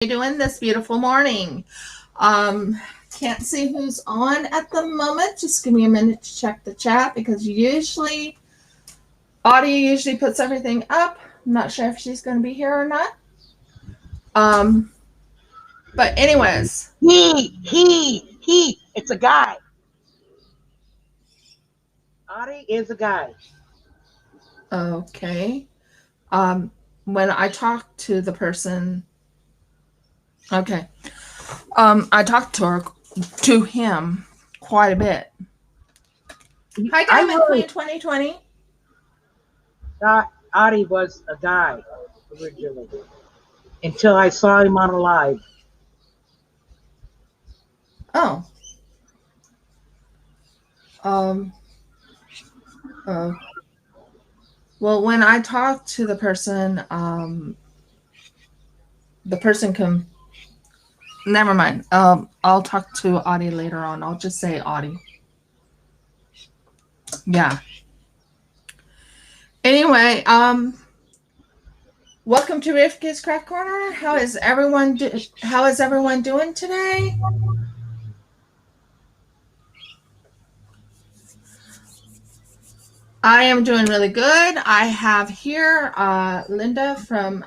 Doing this beautiful morning. Can't see who's on at the moment. Just give me a minute to check the chat because Audie usually puts everything up. I'm not sure if she's going to be here or not. But anyways. He. It's a guy. Audie is a guy. Okay. When I talk to the person, okay. I talked to him quite a bit. Hi, Diamond Queen 2020. Audie was a guy originally until I saw him on a live. Oh. Well, when I talk to the person can. Never mind. I'll talk to Audie later on. I'll just say Audie. Yeah. Anyway, welcome to Rifka's Craft Corner. How is everyone doing today? I am doing really good. I have here Linda from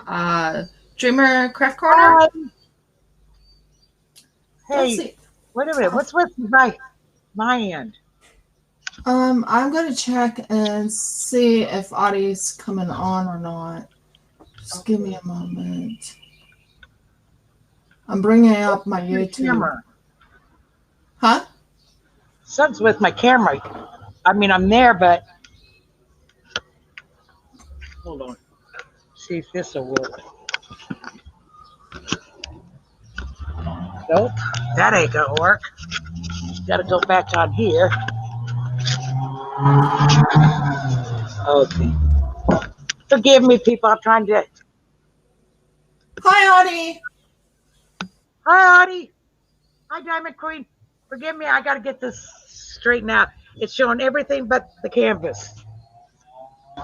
Dreamer Craft Corner. Hi. Hey, wait a minute. What's with my end? I'm going to check and see if Audie's coming on or not. Just give me a moment. I'm bringing up my YouTube. Camera. Huh? Something's with my camera. I mean, I'm there, but hold on. See if this will work. Nope, that ain't gonna work. Gotta go back on here. Okay. Forgive me, people. I'm trying to. Hi, Audie. Hi, Audie. Hi, Diamond Queen. Forgive me. I gotta get this straightened out. It's showing everything but the canvas.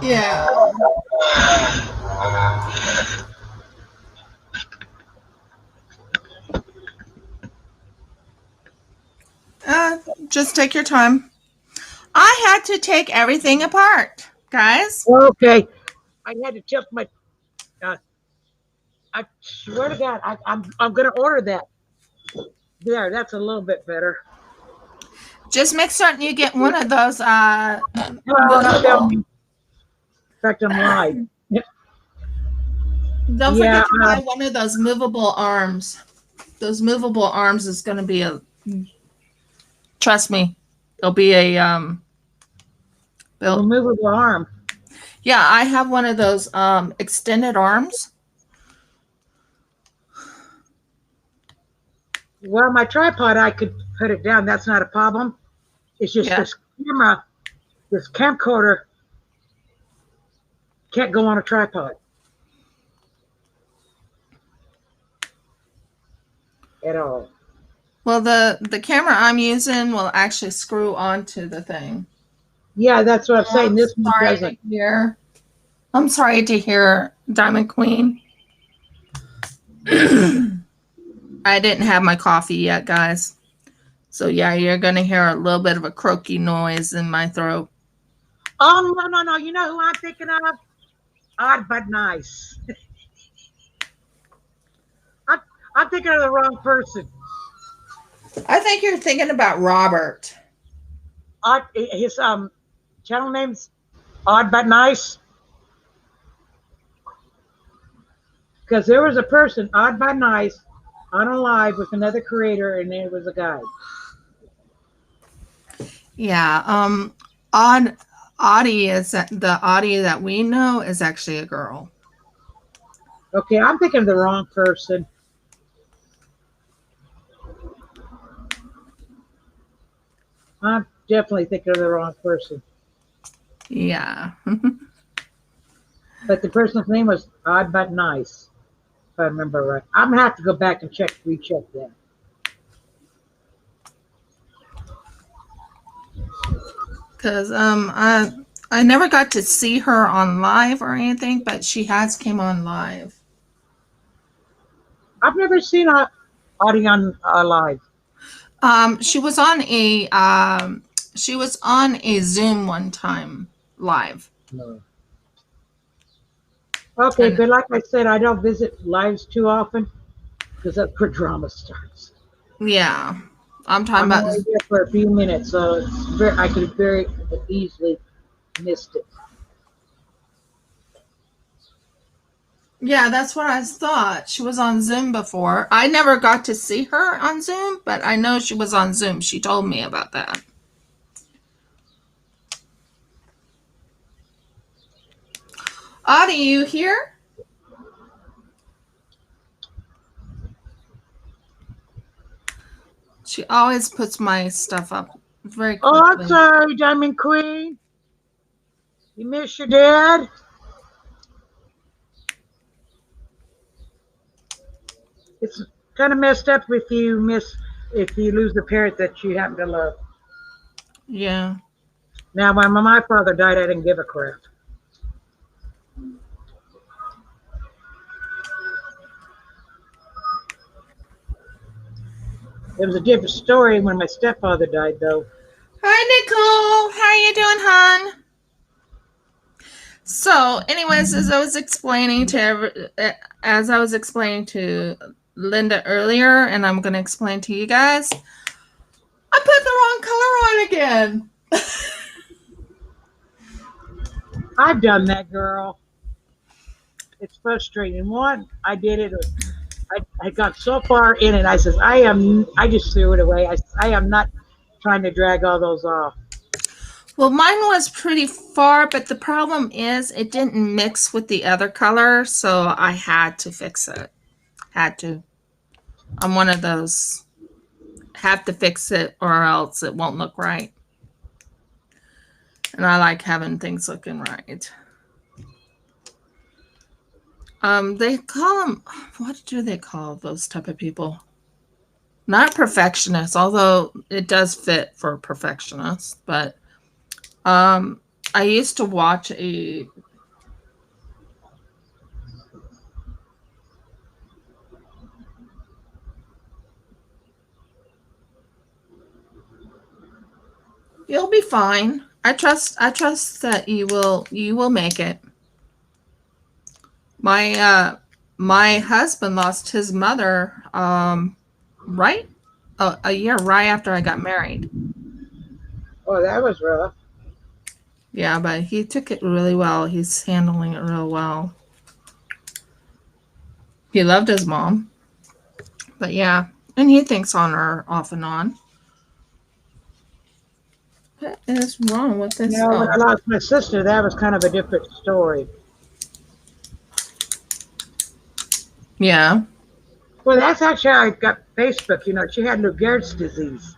Yeah. Just take your time. I had to take everything apart, guys. Okay. I had to check my. I swear to God, I'm gonna order that. There, that's a little bit better. Just make certain you get one of those. In fact, I'm live. Don't forget to buy one of those movable arms. Those movable arms is going to be a. Trust me, it'll be a movable arm. Yeah, I have one of those extended arms. Well, my tripod, I could put it down. That's not a problem. It's just this camera, this camcorder can't go on a tripod at all. Well, the camera I'm using will actually screw onto the thing. Yeah, that's what I'm saying. This one doesn't. I'm sorry to hear, Diamond Queen. I didn't have my coffee yet, guys. So, yeah, you're going to hear a little bit of a croaky noise in my throat. Oh, no. You know who I'm thinking of? Odd but nice. I'm thinking of the wrong person. I think you're thinking about Robert. His channel name's Odd but Nice. Because there was a person, Odd but Nice, on a live with another creator, and it was a guy. Yeah, Audie is the Audie that we know is actually a girl. Okay, I'm thinking of the wrong person. I'm definitely thinking of the wrong person. Yeah. But the person's name was Odd but Nice, if I remember right. I'm gonna have to go back and recheck that. Because I never got to see her on live or anything, but she has came on live. I've never seen Audie on live. She was on a Zoom one time live. No. Okay, And but like I said, I don't visit lives too often because that's where drama starts. yeah, I'm talking I'm about. only there for a few minutes, so I could very easily missed it. Yeah, that's what I thought. She was on Zoom before. I never got to see her on Zoom, but I know she was on Zoom. She told me about that. Audie, you here? She always puts my stuff up very Oh, I'm quickly. sorry, Diamond Queen. You miss your dad? It's kind of messed up if you lose the parent that you happen to love. Yeah. Now, when my father died, I didn't give a crap. It was a different story when my stepfather died, though. Hi, Nicole. How you doing, hon? So, anyways, as I was explaining to Linda earlier, and I'm going to explain to you guys, I put the wrong color on again. I've done that, girl. It's frustrating. One, I did it. I got so far in it. I just threw it away. I am not trying to drag all those off. Well, mine was pretty far, but the problem is it didn't mix with the other color, so I had to fix it. Had to. I'm one of those. Have to fix it or else it won't look right. And I like having things looking right. They call them, what do they call those type of people? Not perfectionists, although it does fit for perfectionists, but I used to watch a you'll be fine. I trust that you will make it. My husband lost his mother right a year right after I got married. Oh, that was rough. Yeah, but he took it really well. He's handling it real well. He loved his mom. But yeah, and he thinks on her off and on. What is wrong with this? When Oh, I lost my sister, that was kind of a different story. yeah. Well, that's actually how I got Facebook. She had Lou Gehrig's disease,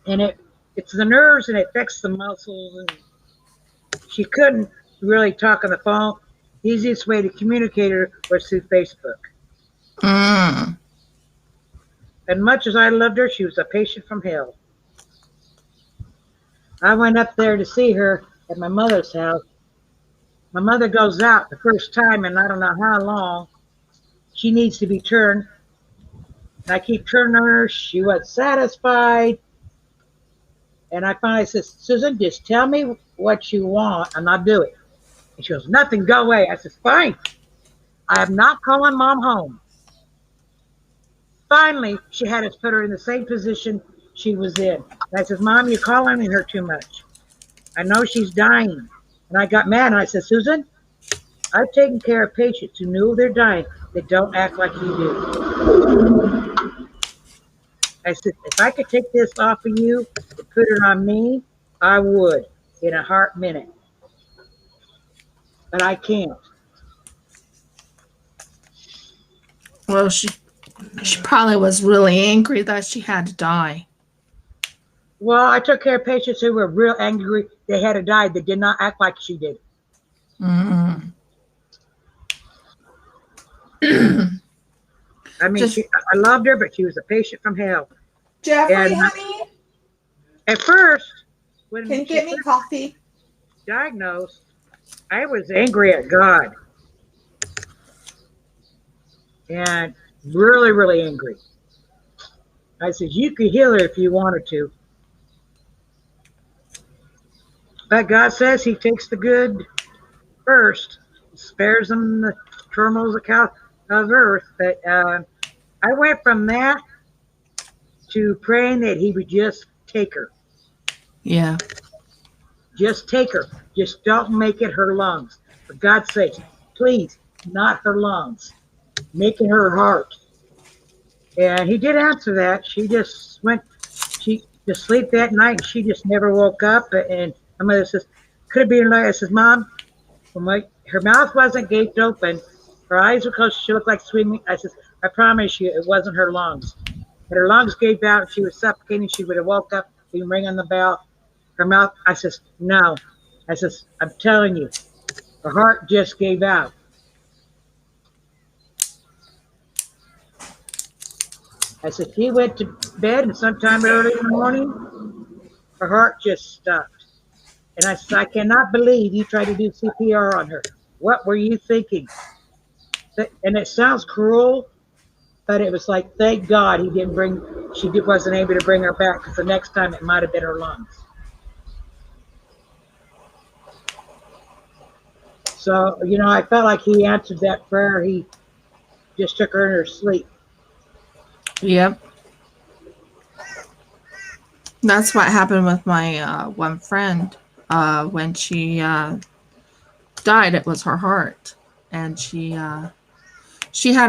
and it's the nerves and it affects the muscles. And she couldn't really talk on the phone. The easiest way to communicate her was through Facebook. Mm. And much as I loved her, she was a patient from hell. I went up there to see her at my mother's house. My mother goes out the first time, and I don't know how long. She needs to be turned. And I keep turning her. She wasn't satisfied. And I finally said, Susan, just tell me what you want, and I'll do it. And she goes, nothing, go away. I said, fine. I am not calling mom home. Finally, she had us put her in the same position she was in. And I said, Mom, you're calling her too much. I know she's dying. And I got mad, and I said, Susan, I've taken care of patients who know they're dying. They don't act like you do. I said, if I could take this off of you and put it on me, I would in a heart minute. But I can't. Well, she probably was really angry that she had to die. Well, I took care of patients who were real angry they had to die. They did not act like she did. Mm. I mean, I loved her, but she was a patient from hell. Jeffrey, And honey, at first, when can you she get me coffee? diagnosed, I was angry at God. and really, really angry. I said, you could heal her if you wanted to. But God says he takes the good first, spares them the turmoils of earth. But I went from that to praying that he would just take her. Yeah. Just take her. Just don't make it her lungs. For God's sake, please, not her lungs. Make it her heart. And he did answer that. She just went, she just sleep that night and she just never woke up. And my mother says, could it be her? I says, Mom, her mouth wasn't gaped open. Her eyes were closed. She looked like swimming. I says, I promise you, it wasn't her lungs. Had her lungs gaped out and she was suffocating, she would have woke up, been ringing the bell. Her mouth, I says, no. I says, I'm telling you, her heart just gave out. I said, she went to bed and sometime early in the morning, her heart just stopped. And I said, I cannot believe you tried to do CPR on her. What were you thinking? And it sounds cruel, but it was like, thank God she wasn't able to bring her back, because the next time it might have been her lungs. So, I felt like he answered that prayer. He just took her in her sleep. Yep. That's what happened with my one friend. When she died, it was her heart. And she had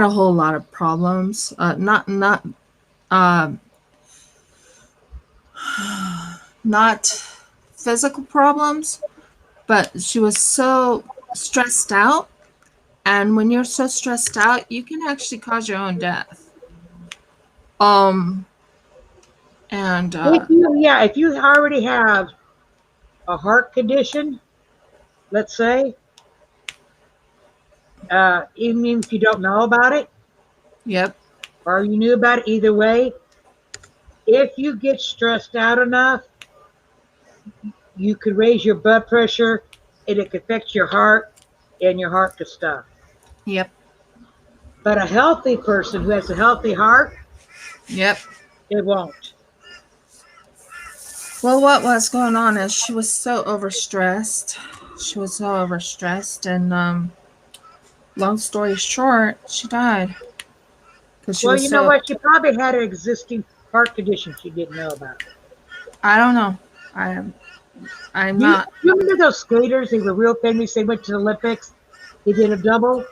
a whole lot of problems. Not physical problems, but she was so stressed out. And when you're so stressed out, you can actually cause your own death. And if you already have a heart condition, let's say, even if you don't know about it, yep, or you knew about it, either way, if you get stressed out enough, you could raise your blood pressure, and it could affect your heart, and your heart could stop. Yep. But a healthy person who has a healthy heart, yep, it won't. Well, what was going on is she was so overstressed. And long story short, she died. Well, you know what? She probably had an existing heart condition she didn't know about. I don't know. I'm not. You remember those skaters? They were real famous. They went to the Olympics. They did a double.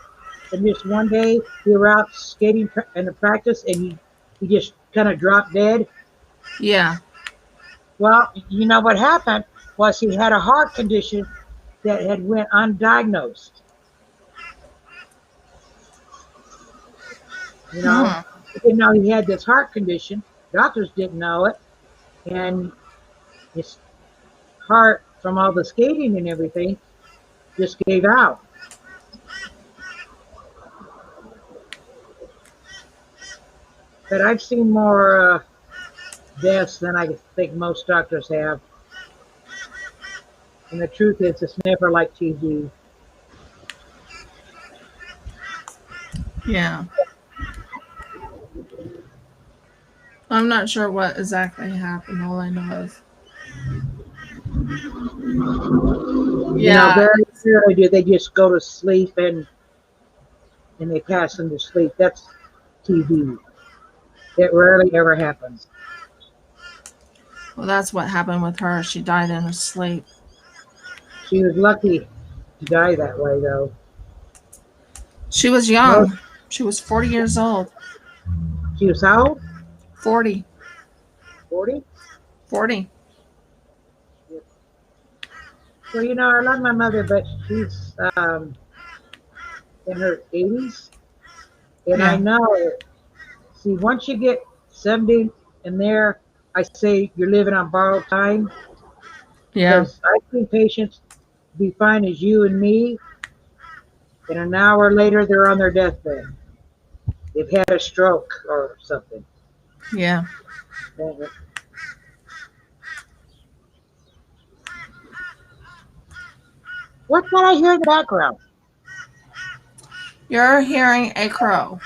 And just one day, they were out skating in the practice, and he just kind of dropped dead. Yeah. Well, you know what happened was he had a heart condition that had went undiagnosed. He didn't know he had this heart condition. Doctors didn't know it. And his heart, from all the skating and everything, just gave out. But I've seen more deaths than I think most doctors have. And the truth is, it's never like TV. Yeah. I'm not sure what exactly happened. All I know is, very rarely do they just go to sleep and they pass into sleep. That's TV. It rarely ever happens. Well, that's what happened with her. She died in her sleep. She was lucky to die that way, though. She was young. She was 40 years old. She was how old? 40. 40? 40. Well, I love my mother, but she's in her 80s. And I know, see, once you get 70 and there, I say you're living on borrowed time. Yeah. Because I've seen patients be fine as you and me, and an hour later they're on their deathbed. They've had a stroke or something. Yeah. What's that I hear in the background? You're hearing a crow.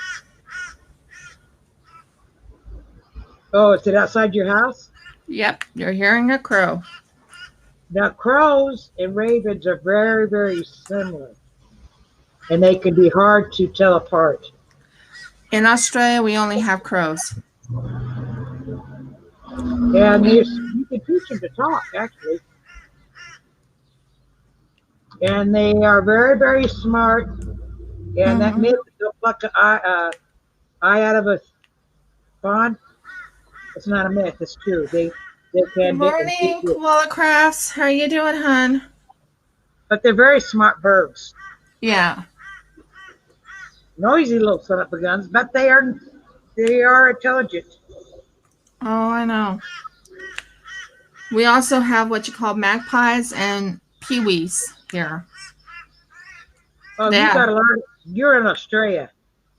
Oh, is it outside your house? Yep, you're hearing a crow. Now, crows and ravens are very, very similar, and they can be hard to tell apart. In Australia, we only have crows. And you can teach them to talk, actually. And they are very, very smart. And that myth, they'll pluck an eye out of a pond, it's not a myth. It's true. They Good can morning, Koala Crafts. How you doing, hon? but they're very smart birds. Yeah. Noisy little son of a guns, but they are intelligent. Oh, I know. We also have what you call magpies and peewees here. Oh, Yeah. you got a lot. You're in Australia,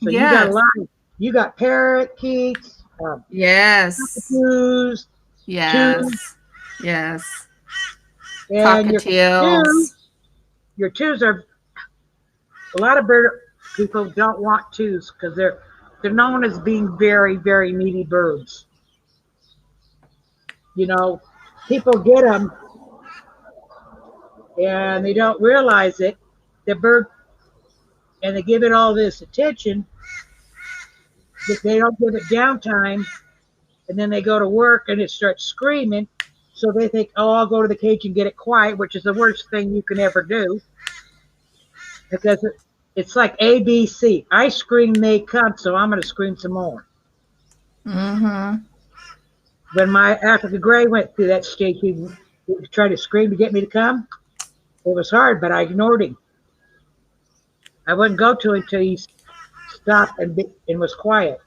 so Yes. you got a lot. You got parakeets. Yes. Cockatoos. Yes. Yes. And Cockatiels. your twos are a lot of bird people don't want twos because they're known as being very, very needy birds. You know, people get them and they don't realize it. The bird, and they give it all this attention, but they don't give it downtime, and then they go to work and it starts screaming. So they think, oh, I'll go to the cage and get it quiet, which is the worst thing you can ever do. Because it's like ABC. I scream, they come, so I'm going to scream some more. Mm-hmm. When my African gray went through that stage, he tried to scream to get me to come. It was hard, but I ignored him. I wouldn't go to him until he stopped and was quiet.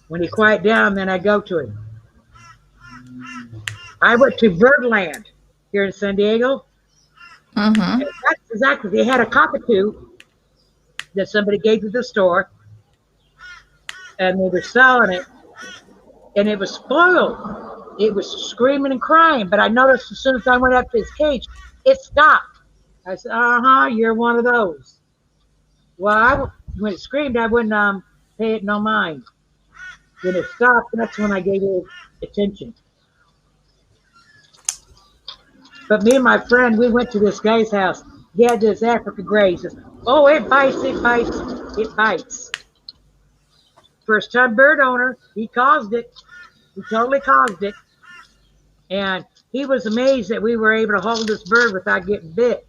When he quieted down, then I go to him. I went to Birdland here in San Diego. Mm-hmm. That's exactly. They had a cockatoo that somebody gave to the store, and they were selling it, and it was spoiled. It was screaming and crying, but I noticed as soon as I went up to his cage, it stopped. I said, you're one of those. Well, when it screamed, I wouldn't pay it no mind. When it stopped, that's when I gave it attention. But me and my friend, we went to this guy's house. He had this African gray. He says, oh, it bites, it bites, it bites. First time bird owner, he caused it. He totally caused it. And he was amazed that we were able to hold this bird without getting bit.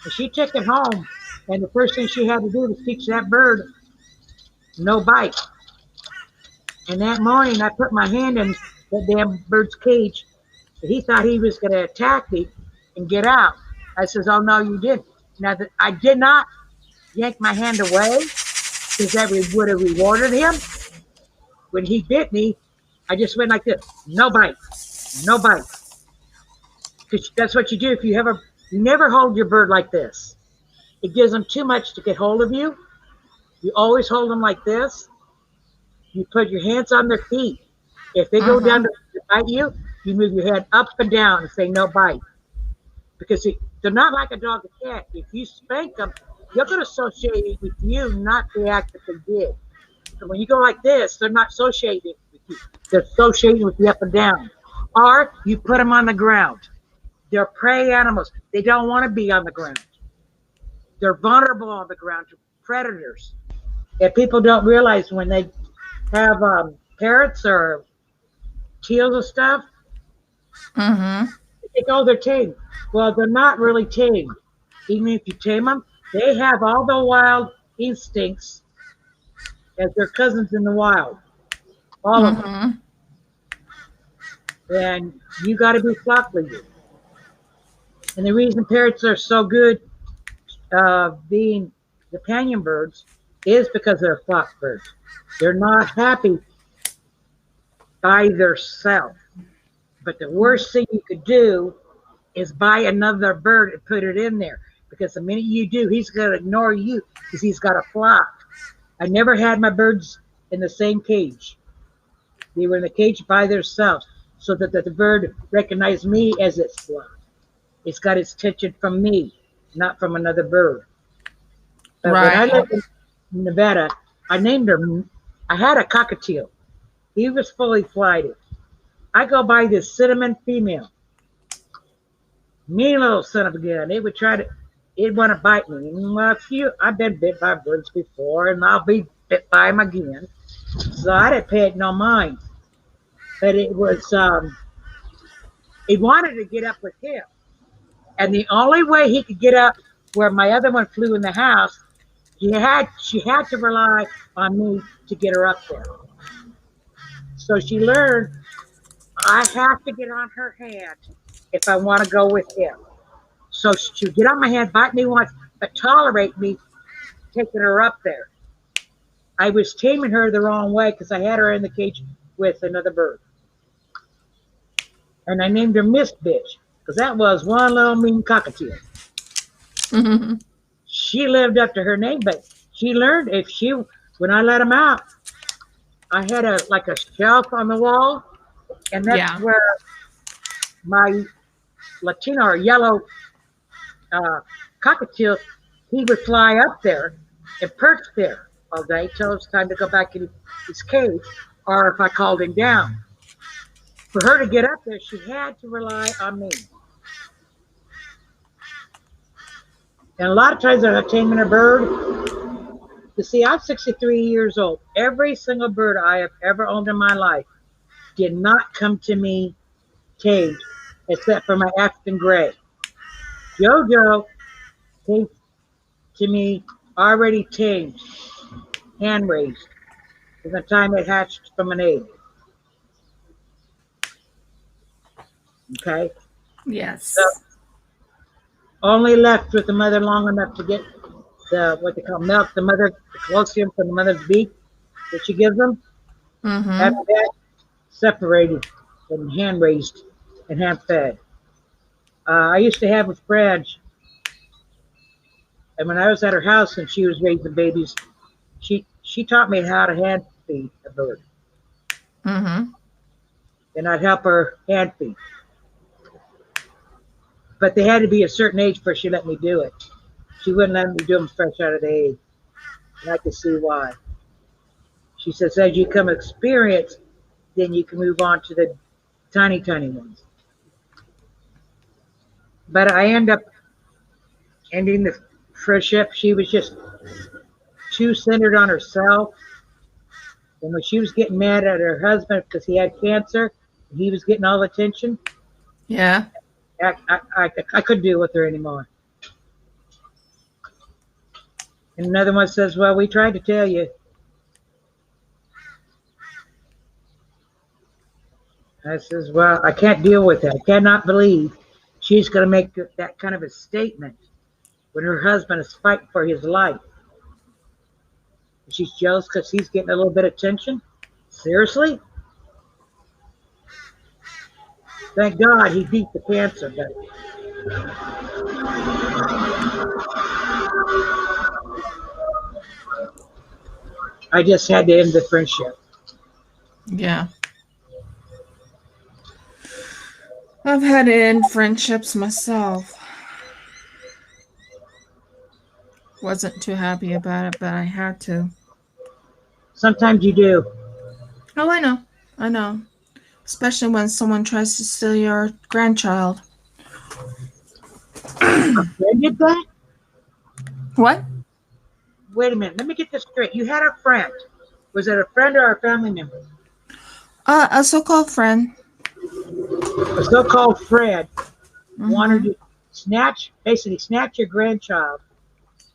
And she took it home, and the first thing she had to do was teach that bird no bite. And that morning, I put my hand in that damn bird's cage. He thought he was going to attack me and get out. I says, oh, no, you didn't. Now, I did not yank my hand away because that would have rewarded him. When he bit me, I just went like this, no bite, no bite. Because that's what you do if you never hold your bird like this. It gives them too much to get hold of you. You always hold them like this. You put your hands on their feet. If they go down to bite you, you move your head up and down and say no bite. Because they're not like a dog or cat. If you spank them, they're going to associate it with you, not the act that they did. So when you go like this, they're not associating with you. They're associating with you up and down. Or you put them on the ground. They're prey animals. They don't want to be on the ground. They're vulnerable on the ground to predators. And people don't realize when they have parrots or teals and stuff, they think, oh, they're tame. Well, they're not really tame. Even if you tame them, they have all the wild instincts as their cousins in the wild. All of them. And you got to be flock leader. And the reason parrots are so good being companion birds is because they're flock birds. They're not happy by themselves. But the worst thing you could do is buy another bird and put it in there. Because the minute you do, he's going to ignore you because he's got a flock. I never had my birds in the same cage. They were in the cage by themselves so that the bird recognized me as its flock. It's got its attention from me, not from another bird. But when I lived in Nevada, I named her I had a cockatiel. He was fully flighted. I go by this cinnamon female. Mean little son of a gun. It'd want to bite me. Well, I've been bit by birds before, and I'll be bit by them again. So I didn't pay it no mind. But it was, he wanted to get up with him. And the only way he could get up where my other one flew in the house, she had to rely on me to get her up there. So she learned I have to get on her hand if I want to go with him. So she would get on my hand, bite me once, but tolerate me taking her up there. I was taming her the wrong way because I had her in the cage with another bird. And I named her Miss Bitch because that was one little mean cockatiel. Mm-hmm. She lived up to her name, but she learned when I let him out, I had a shelf on the wall, and that's where my Latino or yellow cockatiel, he would fly up there and perch there all day till it's time to go back in his cage, or if I called him down. For her to get up there, she had to rely on me. And a lot of times I'm taming a bird. You see, I'm 63 years old. Every single bird I have ever owned in my life did not come to me tamed, except for my African gray. Jojo came to me already tamed, hand raised, from the time it hatched from an egg. Okay? Yes. So, only left with the mother long enough to get what they call milk, the calcium from the mother's beak that she gives them. Mm-hmm. After that, separated and hand raised and hand fed. I used to have a friend, and when I was at her house and she was raising babies, she taught me how to hand feed a bird. Mm-hmm. And I'd help her hand feed. But they had to be a certain age before she let me do it. She wouldn't let me do them fresh out of the egg. And I could see why. She says, as you come experience, then you can move on to the tiny, tiny ones. But I end up ending the friendship. She was just too centered on herself. And when she was getting mad at her husband because he had cancer, he was getting all the attention. Yeah. I couldn't deal with her anymore. And another one says, well, we tried to tell you. I says, well, I can't deal with that. I cannot believe she's going to make that kind of a statement when her husband is fighting for his life. She's jealous because he's getting a little bit of attention? Seriously? Thank God he beat the cancer, but I just had to end the friendship. Yeah. I've had to end friendships myself. Wasn't too happy about it, but I had to. Sometimes you do. Oh, I know. I know. Especially when someone tries to steal your grandchild. A friend did that? What? Wait a minute. Let me get this straight. You had a friend. Was it a friend or a family member? A so-called friend. A so-called friend wanted to basically snatch your grandchild.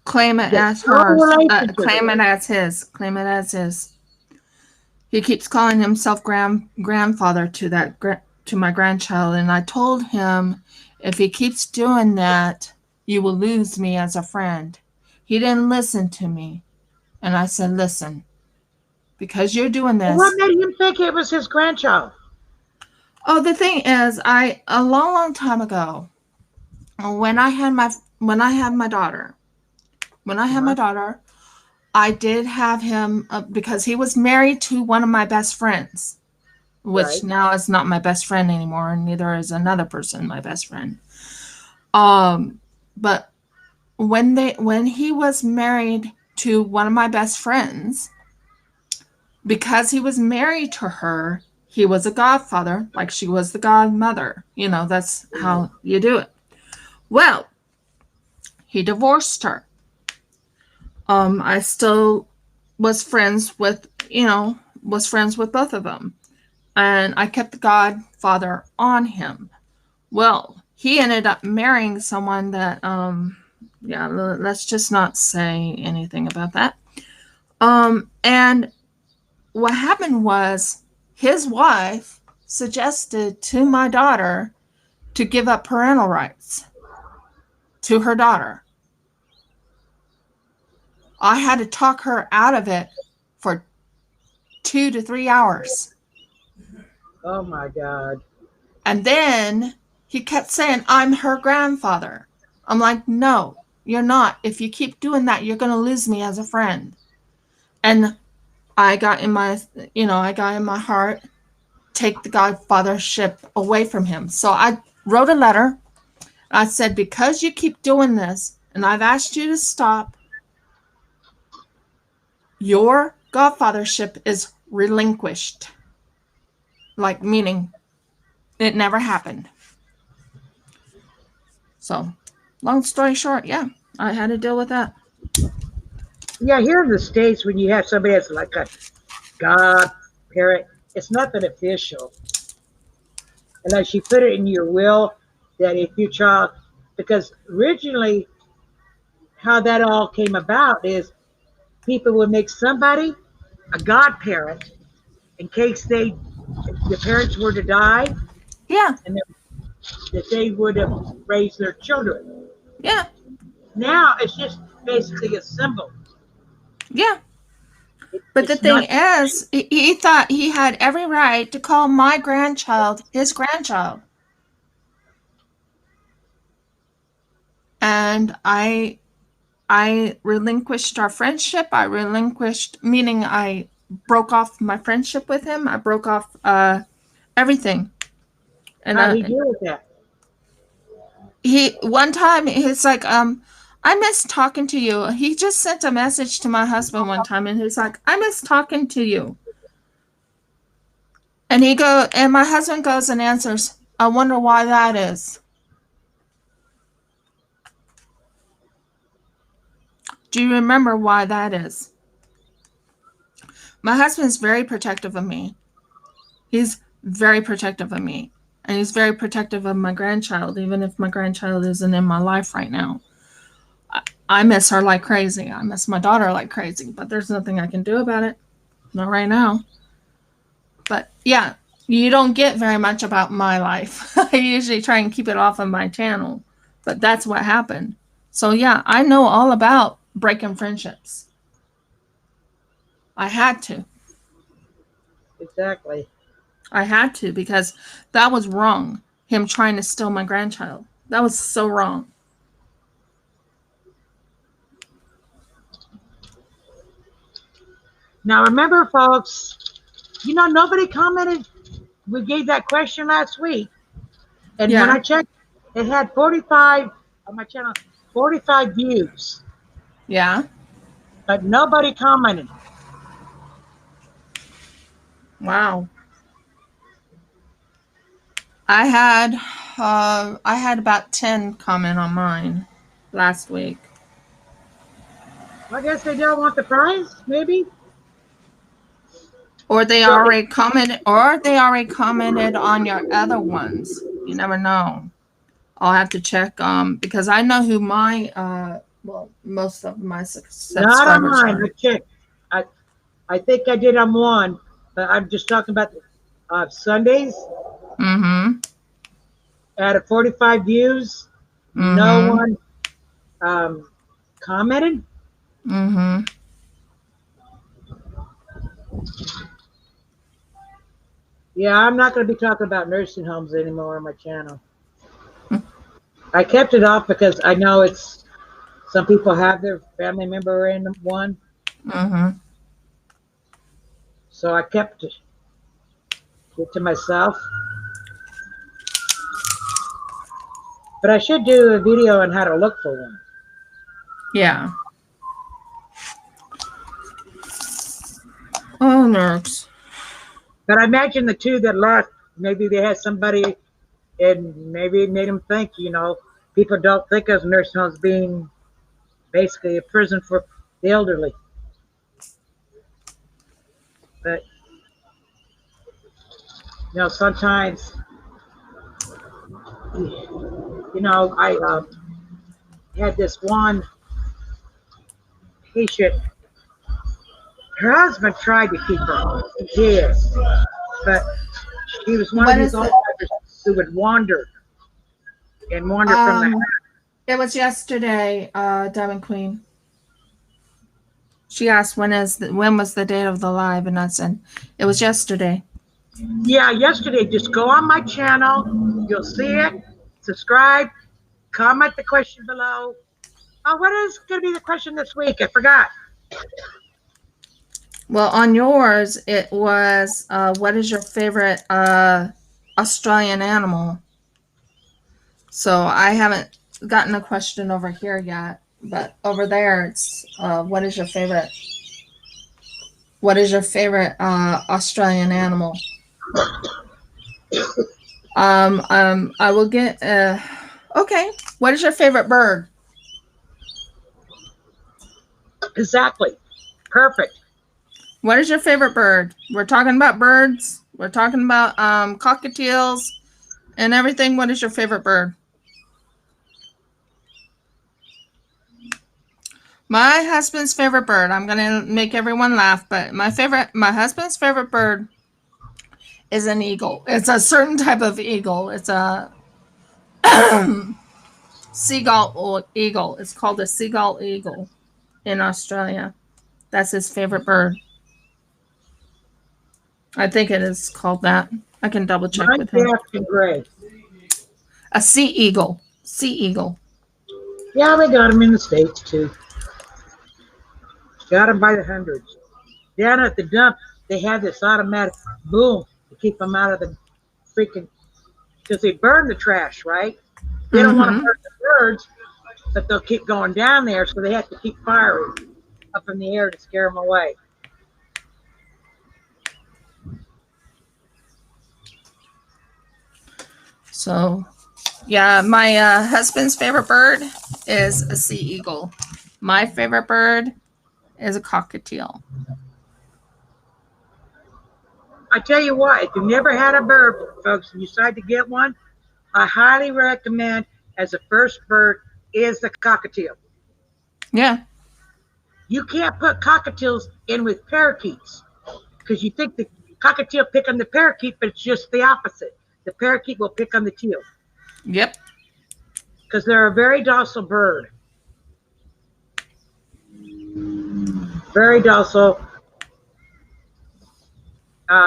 Claim it as hers. Claim it as his. Claim it as his. He keeps calling himself grandfather to my grandchild, and I told him, if he keeps doing that, you will lose me as a friend. He didn't listen to me, and I said, listen, because you're doing this. What made him think it was his grandchild? Oh, the thing is, a long time ago, when I had my daughter, I did have him because he was married to one of my best friends, which now is not my best friend anymore, and neither is another person my best friend. But when he was married to one of my best friends, because he was married to her, he was a godfather, like she was the godmother. You know, that's how you do it. Well, he divorced her. I still was friends with, was friends with both of them. And I kept the godfather on him. Well, he ended up marrying someone that, yeah, let's just not say anything about that. And what happened was his wife suggested to my daughter to give up parental rights to her daughter. I had to talk her out of it for 2 to 3 hours. Oh my God. And then he kept saying, I'm her grandfather. I'm like, no, you're not. If you keep doing that, you're going to lose me as a friend. And I got in my heart, take the godfathership away from him. So I wrote a letter. I said, because you keep doing this, and I've asked you to stop, your godfathership is relinquished. Like, meaning it never happened. So, long story short, yeah, I had to deal with that. Yeah, here in the States, when you have somebody that's like a godparent, it's nothing official. Unless you put it in your will that if your child, because originally how that all came about is people would make somebody a godparent in case the parents were to die, Yeah, and that they would have raised their children. yeah, Now it's just basically a symbol. yeah. But the It's thing not. is, he thought he had every right to call my grandchild his grandchild. And I relinquished our friendship. Meaning I broke off my friendship with him. I broke off everything. And How he deal with that? he one time he's like, I miss talking to you. He just sent a message to my husband one time, and he's like, I miss talking to you. And my husband goes and answers, I wonder why that is. Do you remember why that is? My husband's very protective of me. He's very protective of me. And he's very protective of my grandchild, even if my grandchild isn't in my life right now. I miss her like crazy. I miss my daughter like crazy, but there's nothing I can do about it. Not right now. But yeah, you don't get very much about my life. I usually try and keep it off of my channel, but that's what happened. So yeah, I know all about breaking friendships. I had to. Exactly. I had to because that was wrong. Him trying to steal my grandchild. That was so wrong. Now remember, folks, nobody commented. We gave that question last week, and when Yeah. I checked, it had 45 on my channel, 45 views, Yeah. but nobody commented. Wow. I had about 10 comment on mine last week. I guess they don't want the prize, maybe. Or they So, already commented on your other ones. You never know. I'll have to check because I know who my most of my not on subscribers mine. are. I checked. I think I did on one, but I'm just talking about Sundays. Mm-hmm. Out of 45 views, no Mm-hmm. one commented. Mm-hmm. Yeah, I'm not going to be talking about nursing homes anymore on my channel. I kept it off because I know some people have their family member in one, Mm-hmm. so I kept it to myself. But I should do a video on how to look for one. Yeah. Oh nurse. But I imagine the two that left, maybe they had somebody, and maybe it made them think, people don't think of nursing homes being basically a prison for the elderly. But, sometimes, I had this one patient. Her husband tried to keep her. He did. But he was one of these old who would wander from the house. It was yesterday, Diamond Queen. She asked when was the date of the live, and I said it was yesterday. Yeah, yesterday. Just go on my channel. You'll see it. Subscribe. Comment the question below. Oh, what is going to be the question this week? I forgot. Well, on yours, it was, what is your favorite Australian animal? So I haven't gotten a question over here yet, but over there, it's what is your favorite Australian animal? I will get. Okay, what is your favorite bird? Exactly. Perfect. What is your favorite bird? We're talking about birds. We're talking about cockatiels and everything. What is your favorite bird? My husband's favorite bird. I'm going to make everyone laugh, but my husband's favorite bird is an eagle. It's a certain type of eagle. It's a seagull eagle. It's called a seagull eagle in Australia. That's his favorite bird. I think it is called that. I can double check with him. Gray. A sea eagle. Sea eagle. Yeah, we got them in the States too. Got them by the hundreds. Down at the dump, they had this automatic boom to keep them out of the freaking, because they burn the trash, right? They don't want to hurt the birds, but they'll keep going down there, so they have to keep firing up in the air to scare them away. So, yeah, my husband's favorite bird is a sea eagle. My favorite bird is a cockatiel. I tell you what, if you've never had a bird, folks, and you decide to get one, I highly recommend as a first bird is the cockatiel. Yeah. You can't put cockatiels in with parakeets because you think the cockatiel pick on the parakeet, but it's just the opposite. The parakeet will pick on the teal. Yep. Because they're a very docile bird. Very docile.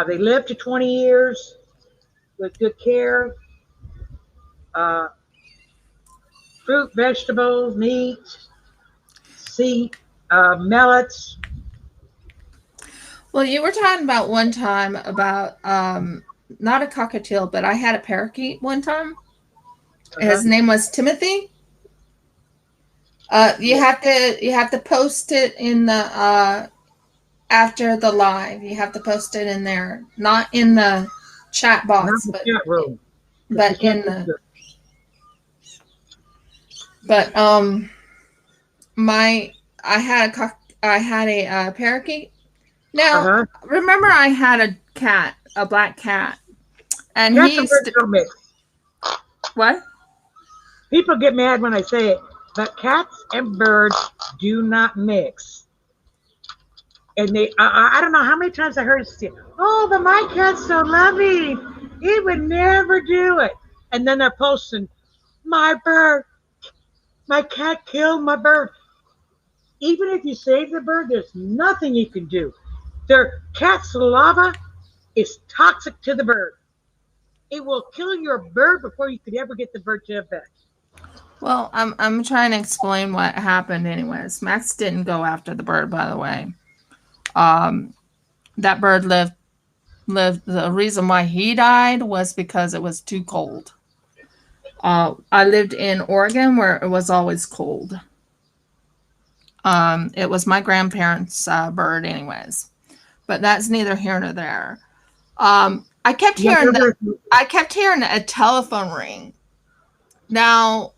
They live to 20 years with good care. Fruit, vegetables, meat, seed, millets. Well, you were talking about one time about not a cockatiel, but I had a parakeet one time. His name was Timothy. You have to post it in the after the live. You have to post it in there, not in the chat box, but in the. But I had a parakeet. Now remember, I had a cat, a black cat, and what? People get mad when I say it, but cats and birds do not mix. And I don't know how many times I heard it say, "Oh, but my cat's so loving. He would never do it." And then they're posting, "My cat killed my bird." Even if you save the bird, there's nothing you can do. Their cat saliva is toxic to the bird. It will kill your bird before you could ever get the bird to vet. Well, I'm trying to explain what happened anyways. Max didn't go after the bird, by the way. That bird lived. The reason why he died was because it was too cold. I lived in Oregon where it was always cold. It was my grandparents' bird anyways. but that's neither here nor there. I kept hearing a telephone ring. Now,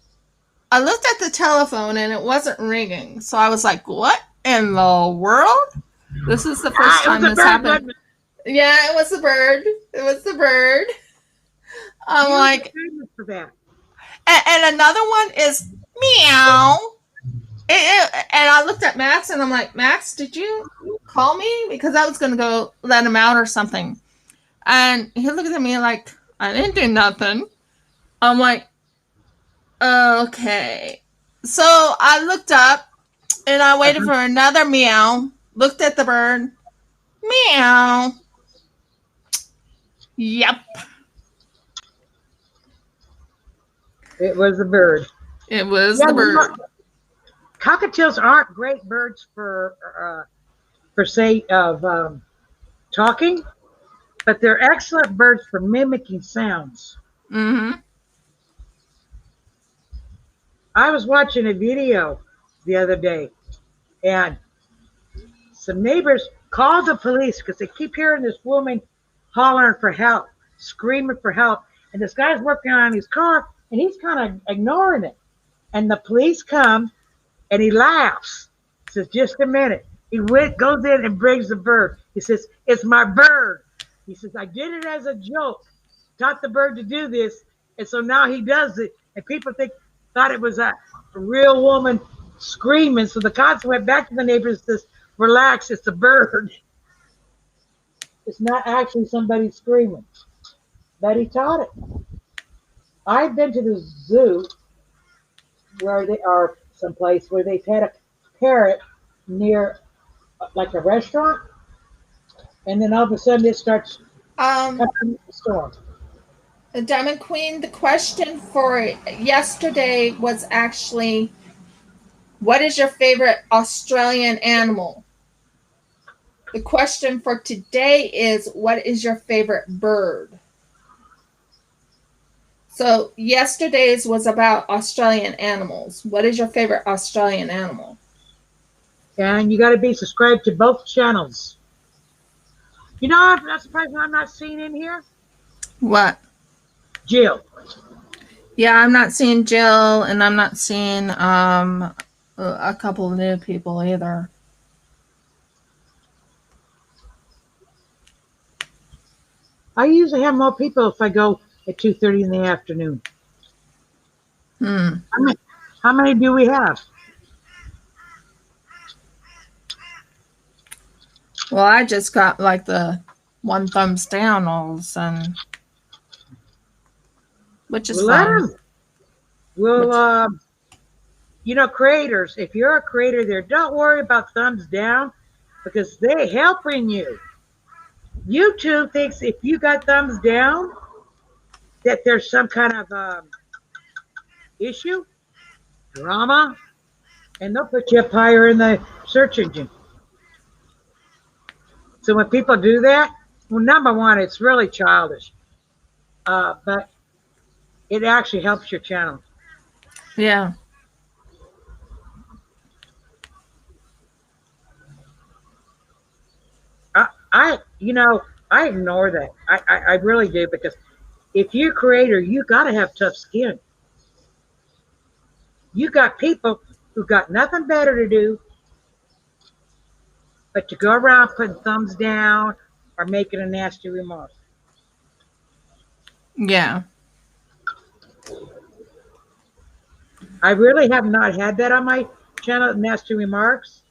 I looked at the telephone and it wasn't ringing. So I was like, what in the world? This is the first time this happened. Yeah, it was the bird. It was the bird. I'm like, for that. And another one is meow. And I looked at Max and I'm like, Max, did you call me? Because I was going to go let him out or something. And he looked at me like, I didn't do nothing. I'm like, okay. So I looked up and I waited for another meow, looked at the bird, meow. Yep. It was a bird. It was the bird. Cockatiels aren't great birds for sake of talking, but they're excellent birds for mimicking sounds. Mm-hmm. I was watching a video the other day, and some neighbors called the police because they keep hearing this woman hollering for help, screaming for help, and this guy's working on his car, and he's kind of ignoring it. And the police come, and he laughs. He says, just a minute. He goes in and brings the bird. He says, it's my bird. He says, I did it as a joke. Taught the bird to do this. And so now he does it. And people thought it was a real woman screaming. So the cops went back to the neighbors and says, relax, it's a bird. It's not actually somebody screaming. But he taught it. I've been to the zoo where they are someplace where they've had a parrot near like a restaurant, and then all of a sudden it starts coming in the storm. Diamond Queen, the question for yesterday was actually, what is your favorite Australian animal? The question for today is, what is your favorite bird? So yesterday's was about Australian animals. What is your favorite Australian animal? And you got to be subscribed to both channels. You know, I'm not surprised I'm not seeing in here. What? Jill. Yeah, I'm not seeing Jill, and I'm not seeing a couple of new people either. I usually have more people if I go at 2:30 in the afternoon. How many do we have? Well, I just got like the one thumbs down all of a sudden, which is fine. Well, you know, creators, if you're a creator there, don't worry about thumbs down because they're helping you. YouTube thinks if you got thumbs down, that there's some kind of issue, drama, and they'll put you up higher in the search engine. So when people do that, well, number one, it's really childish, but it actually helps your channel. Yeah. I ignore that. I really do, because if you're a creator, you got to have tough skin. You got people who got nothing better to do but to go around putting thumbs down or making a nasty remark. Yeah. I really have not had that on my channel, nasty remarks.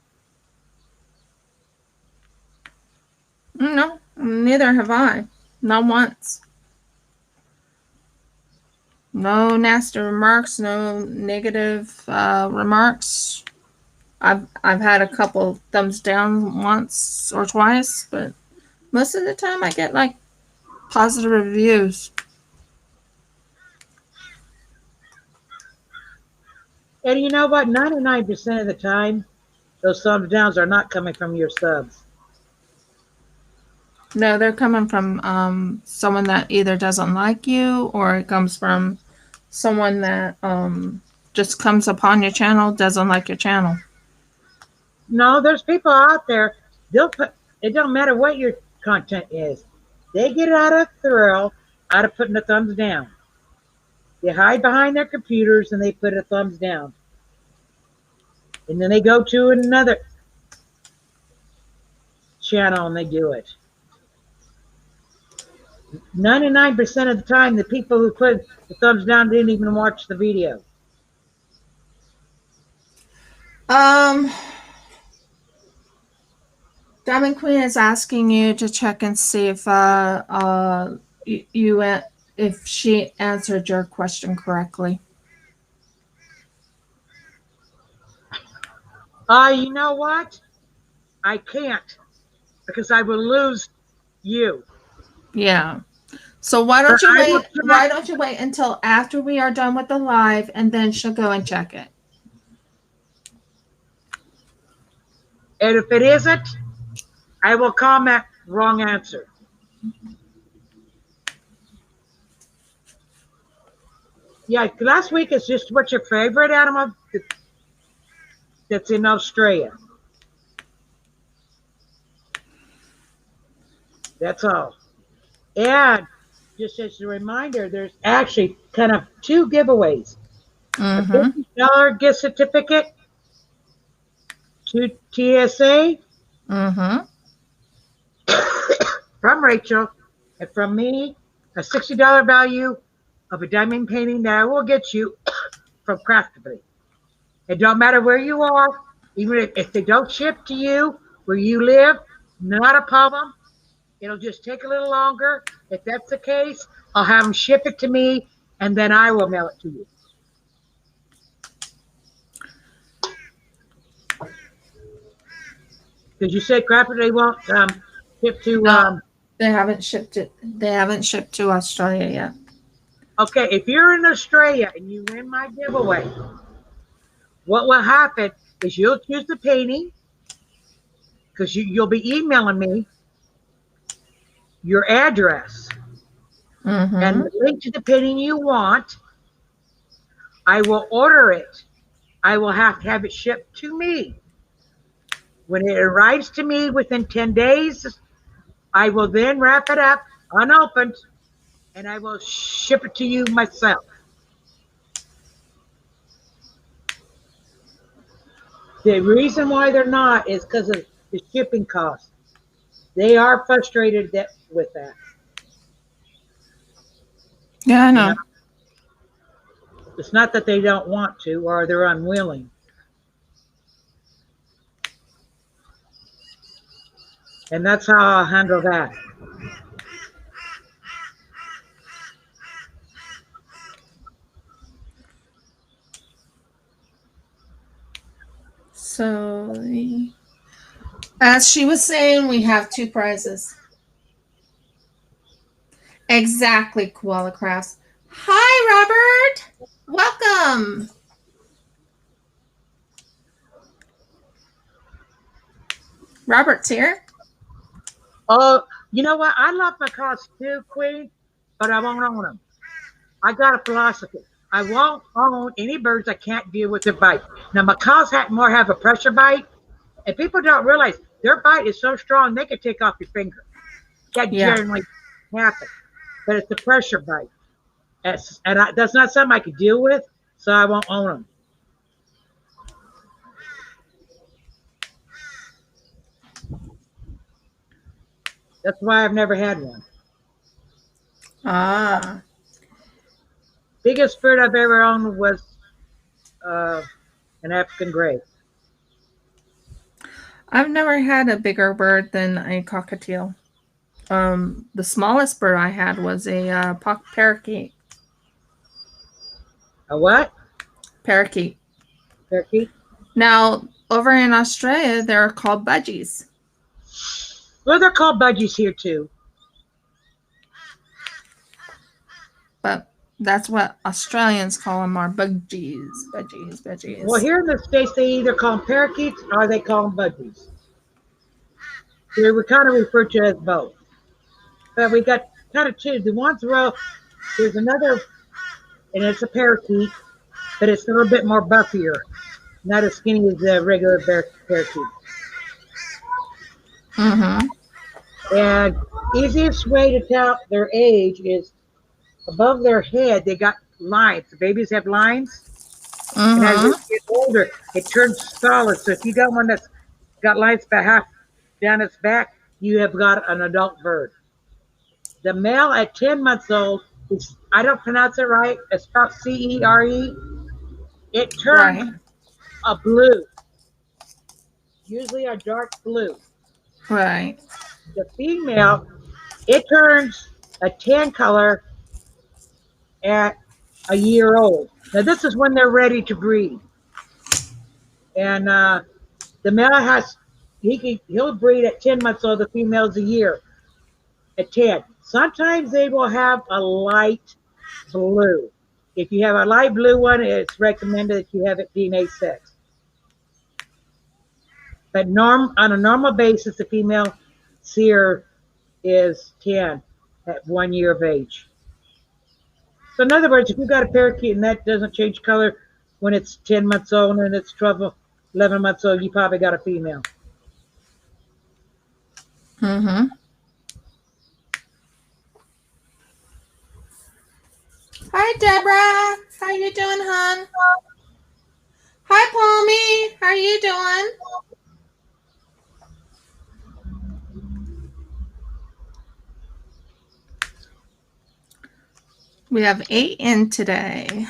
No, neither have I. Not once. No nasty remarks, no negative remarks. I've had a couple thumbs down once or twice, but most of the time I get like positive reviews. And you know what? 99% of the time, those thumbs downs are not coming from your subs. No, they're coming from someone that either doesn't like you, or it comes from someone that just comes upon your channel, doesn't like your channel. No, there's people out there, they'll put, It don't matter what your content is. They get out of thrill out of putting the thumbs down. They hide behind their computers and they put a thumbs down. And then they go to another channel and they do it. 99% of the time, the people who put the thumbs down didn't even watch the video. Diamond Queen is asking you to check and see if if she answered your question correctly. You know what? I can't because I will lose you. Yeah. So why don't you wait? Why don't you wait until after we are done with the live, and then she'll go and check it. And if it isn't, I will comment wrong answer. Yeah, last week is just what's your favorite animal that's in Australia. That's all. And just as a reminder, there's actually kind of two giveaways. Mm-hmm. A $50 gift certificate to TSA Mm-hmm. from Rachel and from me, a $60 value of a diamond painting that I will get you from Craftably. It don't matter where you are, even if they don't ship to you where you live, not a problem. It'll just take a little longer. If that's the case, I'll have them ship it to me, and then I will mail it to you. Because you said Craftably won't ship to... No, they haven't shipped it. They haven't shipped to Australia yet. Okay, if you're in Australia and you win my giveaway, what will happen is you'll choose the painting because you'll be emailing me your address and the link to the painting you want. I will order it. I will have to have it shipped to me. When it arrives to me within 10 days, I will then wrap it up unopened and I will ship it to you myself. The reason why they're not is because of the shipping cost. They are frustrated with that. Yeah, I know. It's not that they don't want to or they're unwilling. And that's how I'll handle that. So, as she was saying, we have two prizes. Exactly, Koala Crafts. Hi, Robert. Welcome. Robert's here. Oh, you know what? I love macaws too, Queen, but I won't own them. I got a philosophy. I won't own any birds I can't deal with their bite. Now, macaws have a pressure bite, and people don't realize their bite is so strong they can take off your finger. That generally happens, but it's the pressure bite. That's not something I could deal with, so I won't own them. That's why I've never had one. Ah. Biggest bird I've ever owned was an African gray. I've never had a bigger bird than a cockatiel. The smallest bird I had was a parakeet. A what? Parakeet. Parakeet? Now, over in Australia, they're called budgies. Well, they're called budgies here too. But that's what Australians call them, are budgies. Budgies. Well, here in the States, they either call them parakeets or they call them budgies. They were kind of referred to as both. But we got kind of two. The ones, there's another, and it's a parakeet, but it's a little bit more buffier. Not as skinny as the regular parakeet. Mm-hmm. And easiest way to tell their age is above their head, they got lines. The babies have lines. And as they Mm-hmm. get older, it turns solid. So if you got one that's got lines about half down its back, you have got an adult bird. The male at 10 months old, is, I don't pronounce it right, it's spelled CERE. It turns Right. a blue, usually a dark blue. Right. The female, it turns a tan color at a year old. Now, this is when they're ready to breed. And the male has, he'll breed at 10 months old, the female's a year at 10. Sometimes they will have a light blue. If you have a light blue one, it's recommended that you have it DNA sex. But on a normal basis, the female seer is 10 at 1 year of age. So in other words, if you've got a parakeet and that doesn't change color when it's 10 months old and it's 12, 11 months old, you probably got a female. Mm-hmm. Hi, Deborah. How you doing, hon? Hi, Palmy. How you doing? We have 8 in today.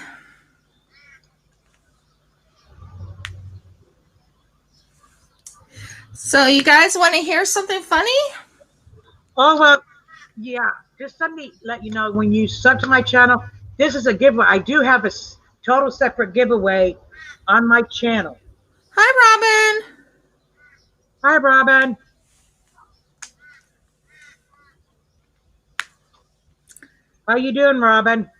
So you guys want to hear something funny? Oh, well, yeah. Just let me let you know when you sub to my channel, this is a giveaway. I do have a total separate giveaway on my channel. Hi, Robin. Hi, Robin. How you doing, Robin?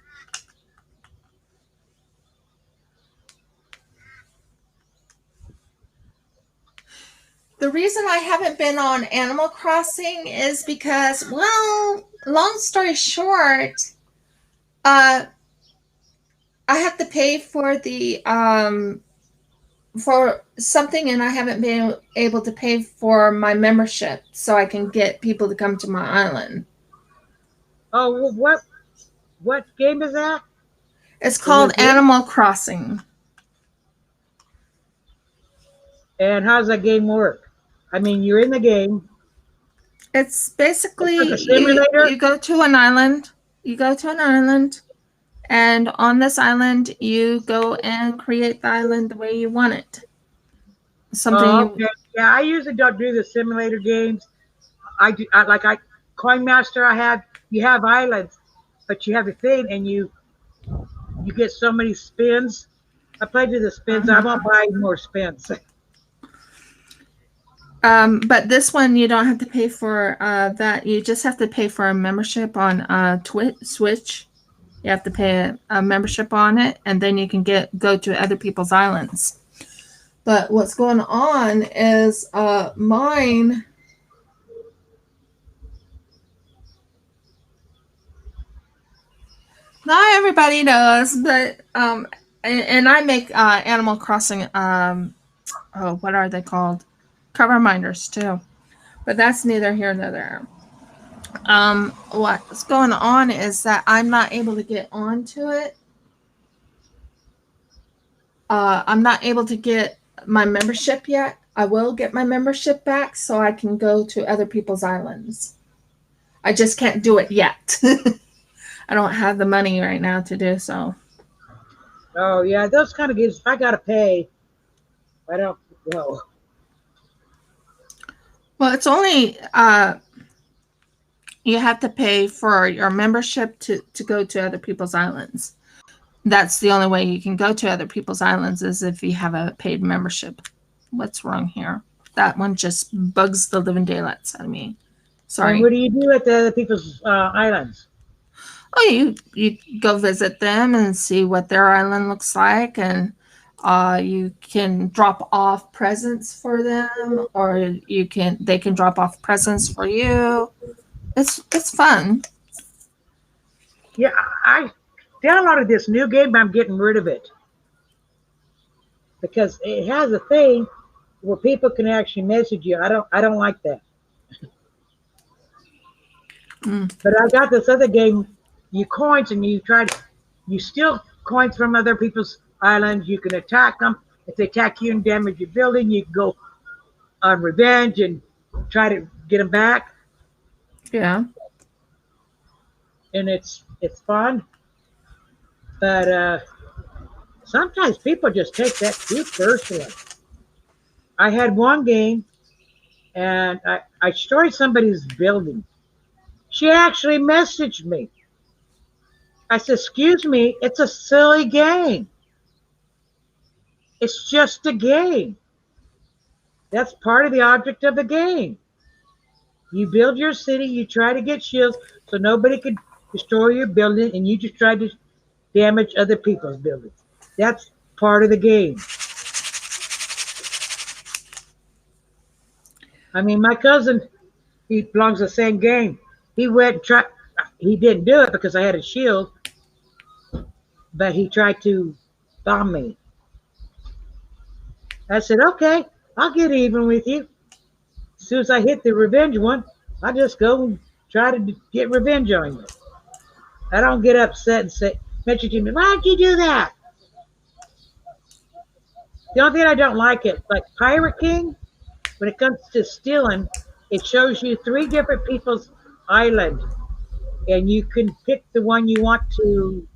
The reason I haven't been on Animal Crossing is because, well, long story short, I have to pay for the for something, and I haven't been able to pay for my membership so I can get people to come to my island. Oh, what game is that? It's called Animal Crossing. And how's that game work? I mean, you're in the game. It's basically It's like a simulator? you go to an island. You go to an island, and on this island, you go and create the island the way you want it. Something. Okay. Yeah, I usually don't do the simulator games. I do like Coin Master. You have islands, but you have a thing, and you get so many spins. I played with the spins. I won't buy more spins. But this one you don't have to pay for that. You just have to pay for a membership on Switch. You have to pay a membership on it, and then you can go to other people's islands. But what's going on is mine. Not everybody knows, but and I make Animal Crossing. What are they called? Cover reminders too, but that's neither here nor there. What's going on is that I'm not able to get onto it. I'm not able to get my membership yet. I will get my membership back so I can go to other people's islands. I just can't do it yet. I don't have the money right now to do so. Oh yeah, those kind of games. If I gotta pay, I don't know. Well, it's only you have to pay for your membership to go to other people's islands. That's the only way you can go to other people's islands is if you have a paid membership. What's wrong here? That one just bugs the living daylights out of me. Sorry. And what do you do at the other people's islands? Oh, you go visit them and see what their island looks like, and you can drop off presents for them, or they can drop off presents for you. It's fun. Yeah, I downloaded this new game, but I'm getting rid of it because it has a thing where people can actually message you. I don't like that. Mm. But I got this other game. You coins and you steal coins from other people's islands. You can attack them. If they attack you and damage your building, you can go on revenge and try to get them back. Yeah. And it's fun. But sometimes people just take that too personally. I had one game and I destroyed somebody's building. She actually messaged me. I said, "Excuse me, it's a silly game. It's just a game. That's part of the object of the game. You build your city, you try to get shields so nobody could destroy your building, and you just try to damage other people's buildings. That's part of the game." I mean, my cousin, he belongs to the same game. He went and tried, he didn't do it because I had a shield, but he tried to bomb me. I said, "Okay, I'll get even with you. As soon as I hit the revenge one, I just go and try to get revenge on you. I don't get upset and say, mention to me, why'd you do that?" The only thing I don't like it, like Pirate King, when it comes to stealing, it shows you 3 different people's island, and you can pick the one you want to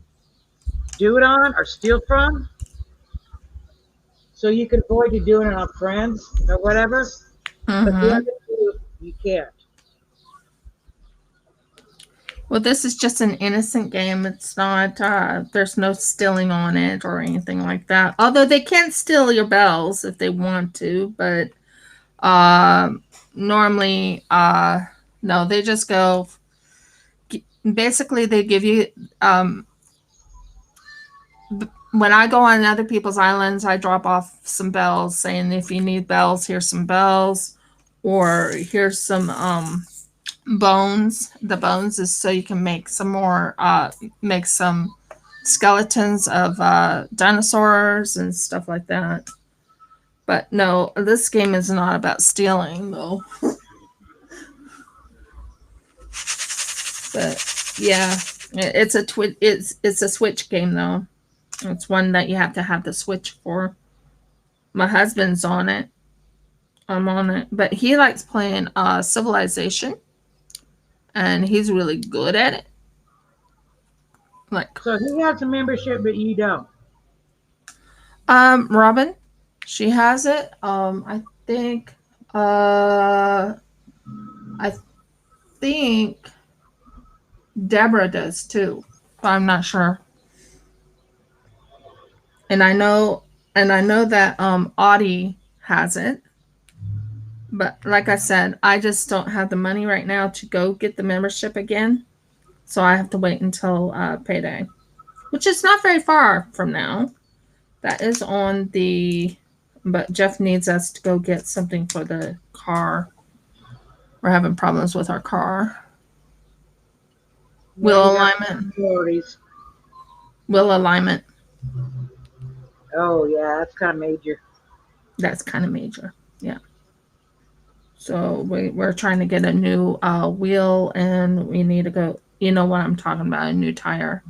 do it on or steal from, so you can avoid you doing it on friends or whatever. But the Mm-hmm. other two, you can't. Well, this is just an innocent game. It's not, there's no stealing on it or anything like that. Although they can steal your bells if they want to, but uh, normally, no, they just go. Basically, they give you, um, when I go on other people's islands, I drop off some bells saying, if you need bells, here's some bells, or here's some bones. The bones is so you can make some more, make some skeletons of dinosaurs and stuff like that. But no, this game is not about stealing though. But yeah, it's a Switch game though. It's one that you have to have the Switch for. My husband's on it. I'm on it, but he likes playing Civilization, and he's really good at it. Like, So he has a membership, but you don't. Robin, she has it. Think, uh, I think Deborah does too, but I'm not sure. And I know that Audie has it. But like I said, I just don't have the money right now to go get the membership again. So I have to wait until payday, which is not very far from now. That is on the, but Jeff needs us to go get something for the car. We're having problems with our car. Yeah, Wheel you got alignment. priorities. Wheel alignment. Oh yeah, that's kind of major. That's kind of major. Yeah. So we're trying to get a new wheel, and we need to go. You know what I'm talking about? A new tire,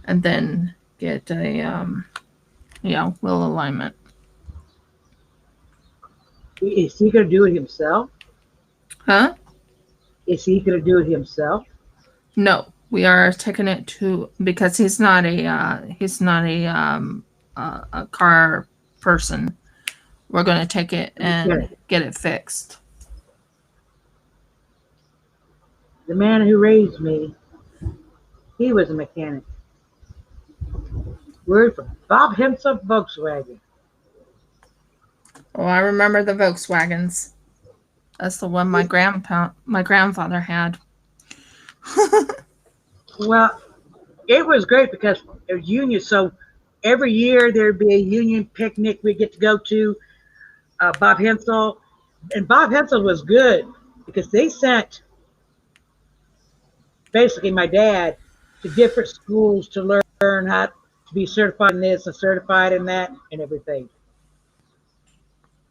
and then get a wheel alignment. Is he gonna do it himself? Huh? Is he gonna do it himself? No, we are taking it to, because he's not a car person. We're going to take it and Okay. get it fixed. The man who raised me, he was a mechanic. Word from Bob Hemsel Volkswagen. Oh, I remember the Volkswagens. That's the one my grandfather had. Well, it was great because it was union. So every year there'd be a union picnic we get to go to. Bob Hensel, and Bob Hensel was good because they sent basically my dad to different schools to learn how to be certified in this and certified in that and everything.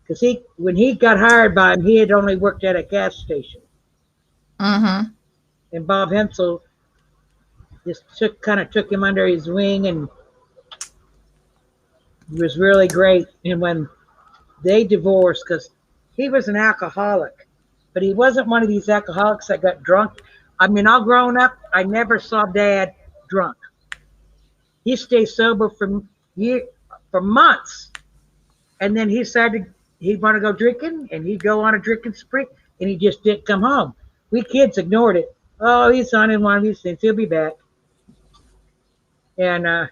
Because when he got hired by him, he had only worked at a gas station. Mm-hmm. and Bob Hensel just kind of took him under his wing, and he was really great. And when they divorced, because he was an alcoholic, but he wasn't one of these alcoholics that got drunk. I mean, all grown up, I never saw Dad drunk. He stayed sober for months, and then he decided he'd want to go drinking, and he'd go on a drinking spree, and he just didn't come home. We kids ignored it. Oh, he's on in one of these things. He'll be back. And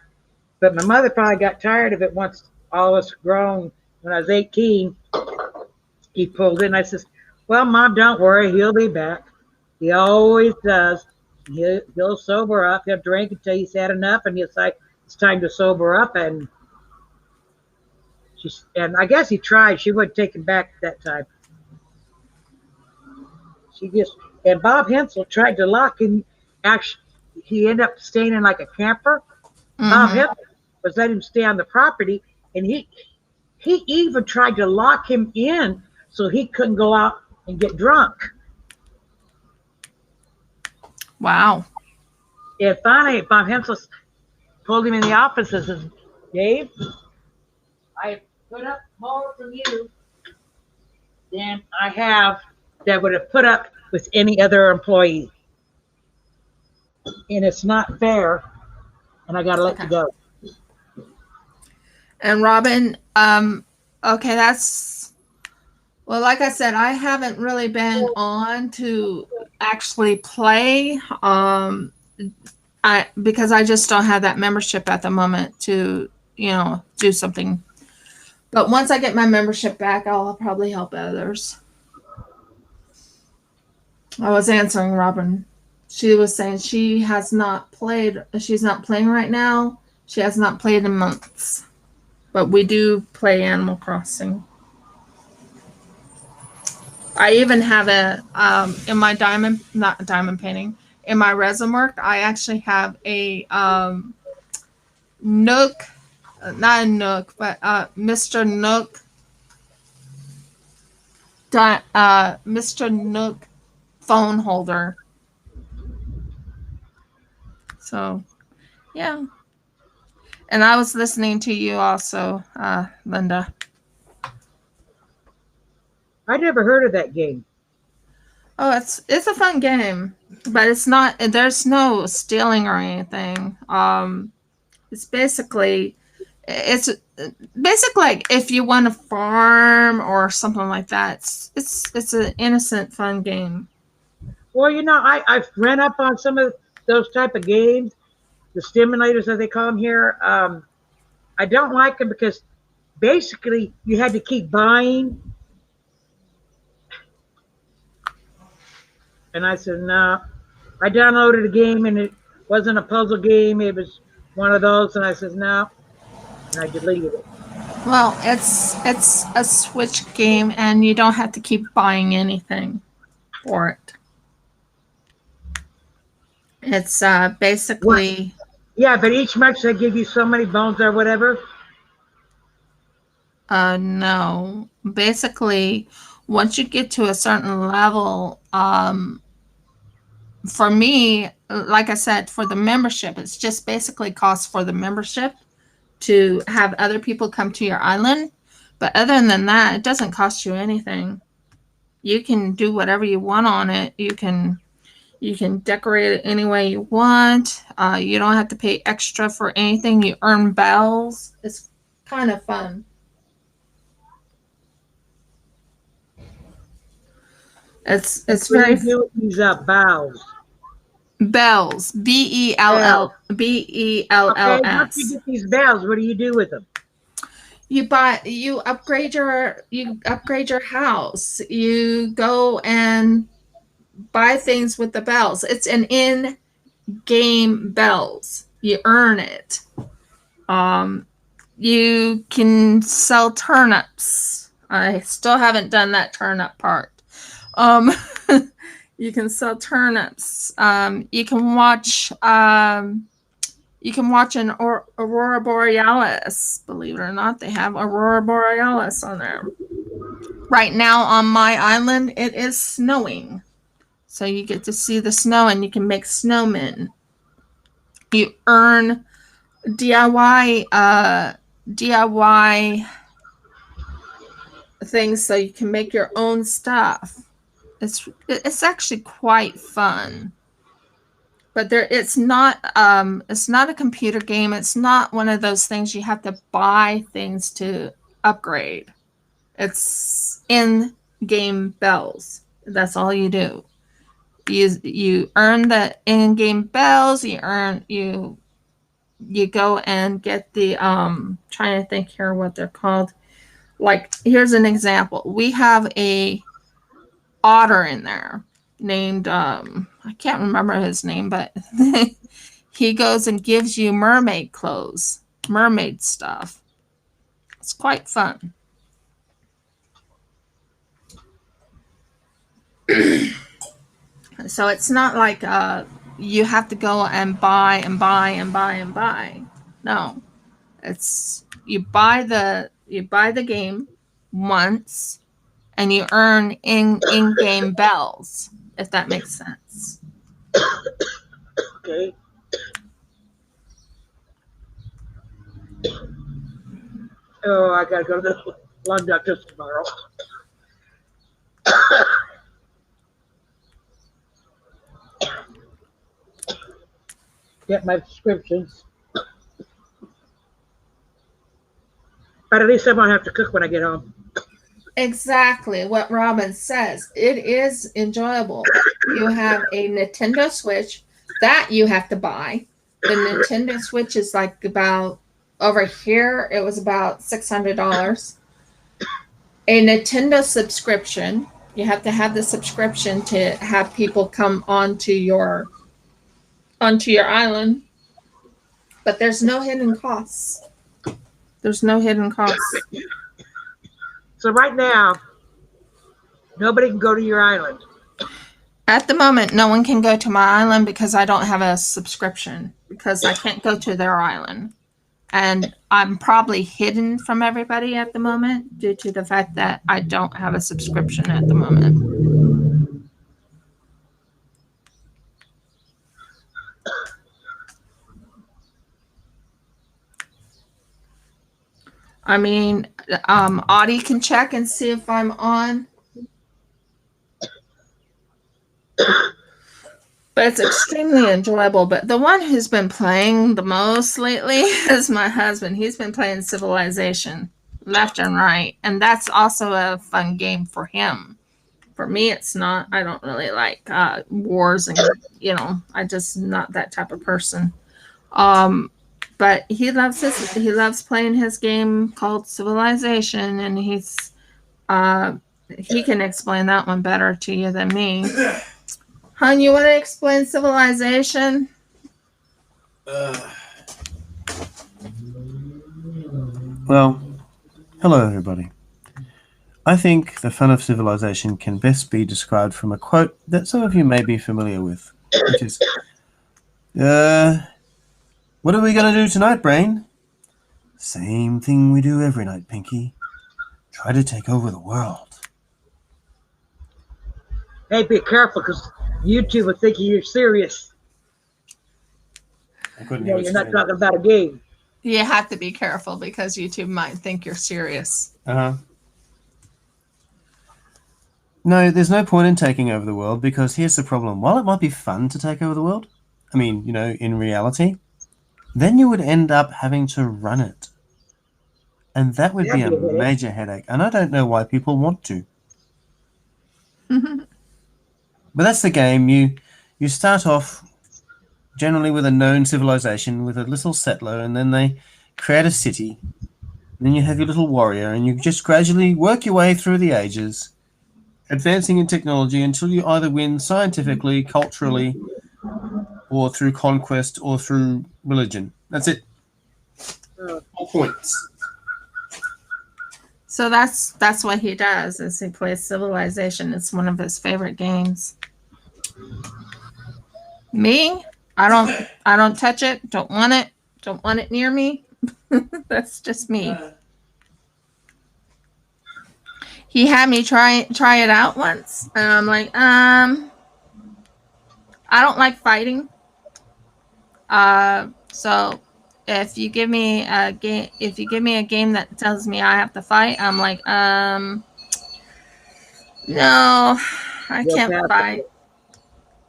but my mother probably got tired of it once all of us grown. When I was 18, he pulled in. I says, "Well, Mom, don't worry. He'll be back. He always does. He'll sober up. He'll drink until he's had enough, and he'll say it's time to sober up." And I guess he tried. She wouldn't take him back at that time. And Bob Hensel tried to lock him. Actually, he ended up staying in like a camper. Bob Hensel was letting him stay on the property, and he even tried to lock him in so he couldn't go out and get drunk. Wow. And finally, Bob Hensel pulled him in the office and says, "Dave, I put up more from you than I have that would have put up with any other employee. And it's not fair, and I got to let you go." And Robin, okay, well, like I said, I haven't really been on to actually play, because I just don't have that membership at the moment to, do something. But once I get my membership back, I'll probably help others. I was answering Robin. She was saying she's not playing right now. She has not played in months. But we do play Animal Crossing. I even have in my not diamond painting, in my resin work, I actually have a Nook, not a Nook, but Mr. Nook, Mr. Nook phone holder. So, yeah. And I was listening to you also, Linda. I never heard of that game. Oh, it's a fun game, but it's not. There's no stealing or anything. It's basically like if you want to farm or something like that. It's an innocent, fun game. Well, I've read up on some of those type of games, the stimulators as they call them here. I don't like them because basically you had to keep buying. And I said, no. I downloaded a game and it wasn't a puzzle game. It was one of those. And I said, no. And I deleted it. Well, it's a Switch game and you don't have to keep buying anything for it. It's basically... Yeah, but each month they give you so many bones or whatever. No. Basically, once you get to a certain level, for me, like I said, for the membership, it's just basically cost for the membership to have other people come to your island. But other than that, it doesn't cost you anything. You can do whatever you want on it. You can decorate it any way you want. You don't have to pay extra for anything. You earn bells. It's kind of fun. It's very. What do you do with these bells? Bells. Bells. Okay, once you get these bells, what do you do with them? You upgrade your house. You go and buy things with the bells. It's an in-game bells. You earn it. You can sell turnips. I still haven't done that turnip part. You can sell turnips. You can watch an Aurora Borealis. Believe it or not, they have Aurora Borealis on there. Right now on my island, it is snowing. So you get to see the snow and you can make snowmen. You earn DIY things so you can make your own stuff. It's actually quite fun. But it's not a computer game. It's not one of those things you have to buy things to upgrade. It's in-game bells. That's all you do. You earn the in-game bells. You go and get the trying to think here what they're called. Like, here's an example. We have a otter in there named I can't remember his name, but he goes and gives you mermaid clothes, mermaid stuff. It's quite fun. So it's not like you have to go and buy and buy and buy and buy. No. It's you buy the game once and you earn in-game bells, if that makes sense. Okay. Oh, I gotta go to the lung doctor tomorrow. Get my prescriptions. But at least I won't have to cook when I get home. Exactly what Robin says. It is enjoyable. You have a Nintendo Switch that you have to buy. The Nintendo Switch is like about, over here, it was about $600. A Nintendo subscription. You have to have the subscription to have people come onto your island. But there's no hidden costs. There's no hidden costs. So right now, nobody can go to your island. At the moment, no one can go to my island because I don't have a subscription, because I can't go to their island. And I'm probably hidden from everybody at the moment due to the fact that I don't have a subscription at the moment. I mean, Audie can check and see if I'm on. But it's extremely enjoyable. But the one who's been playing the most lately is my husband. He's been playing Civilization left and right. And that's also a fun game for him. For me, it's not. I don't really like wars and, I'm just not that type of person. But he loves playing his game called Civilization, and he can explain that one better to you than me. Hon, you want to explain Civilization? Well, hello everybody. I think the fun of Civilization can best be described from a quote that some of you may be familiar with, which is, what are we going to do tonight, Brain? Same thing we do every night, Pinky. Try to take over the world. Hey, be careful, because YouTube will think you're serious. You're not talking about a game. You have to be careful because YouTube might think you're serious. No, there's no point in taking over the world, because here's the problem. While it might be fun to take over the world, I mean, in reality, then you would end up having to run it. And that would be a major headache. And I don't know why people want to. But that's the game. You start off generally with a known civilization with a little settler, and then they create a city. And then you have your little warrior, and you just gradually work your way through the ages, advancing in technology until you either win scientifically, culturally, or through conquest, or through religion. That's it. 4 points. So that's what he does, is he plays Civilization. It's one of his favorite games. Me, I don't touch it, don't want it near me. That's just me. He had me try it out once, and I'm like, I don't like fighting. So if you give me a game that tells me I have to fight, I'm like, no, I You'll can't pass fight. it.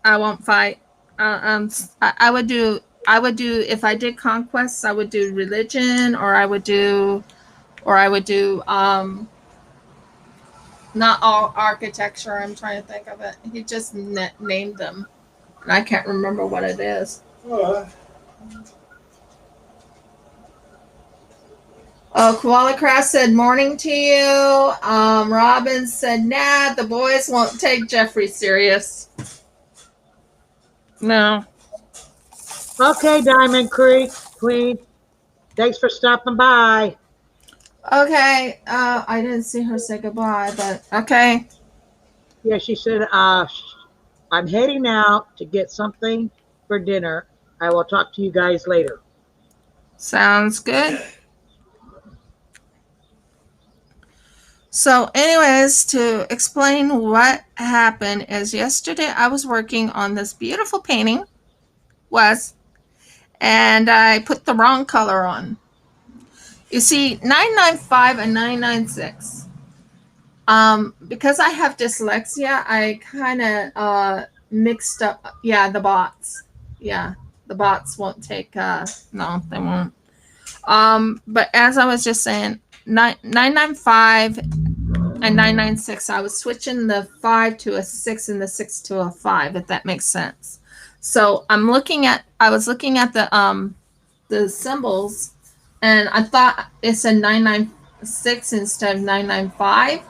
I won't fight. I would do. If I did conquests, I would do religion, or I would do not all architecture. I'm trying to think of it. He just named them, and I can't remember what it is. Oh, Koala Craft said morning to you. Robin said, nah, the boys won't take Jeffrey serious. No. Okay, Diamond Creek Queen. Thanks for stopping by. Okay. I didn't see her say goodbye, but okay. Yeah, she said, I'm heading out to get something for dinner. I will talk to you guys later. Sounds good. So, anyways, to explain what happened is yesterday I was working on this beautiful painting, and I put the wrong color on. You see, 995 and 996. Because I have dyslexia, I kind of mixed up. Yeah, the bots. Yeah, the bots won't take. No, they won't. But as I was just saying, 995 and 996. I was switching the 5 to a 6 and the 6 to a 5, if that makes sense. So I was looking at the symbols, and I thought it said 996 instead of 995.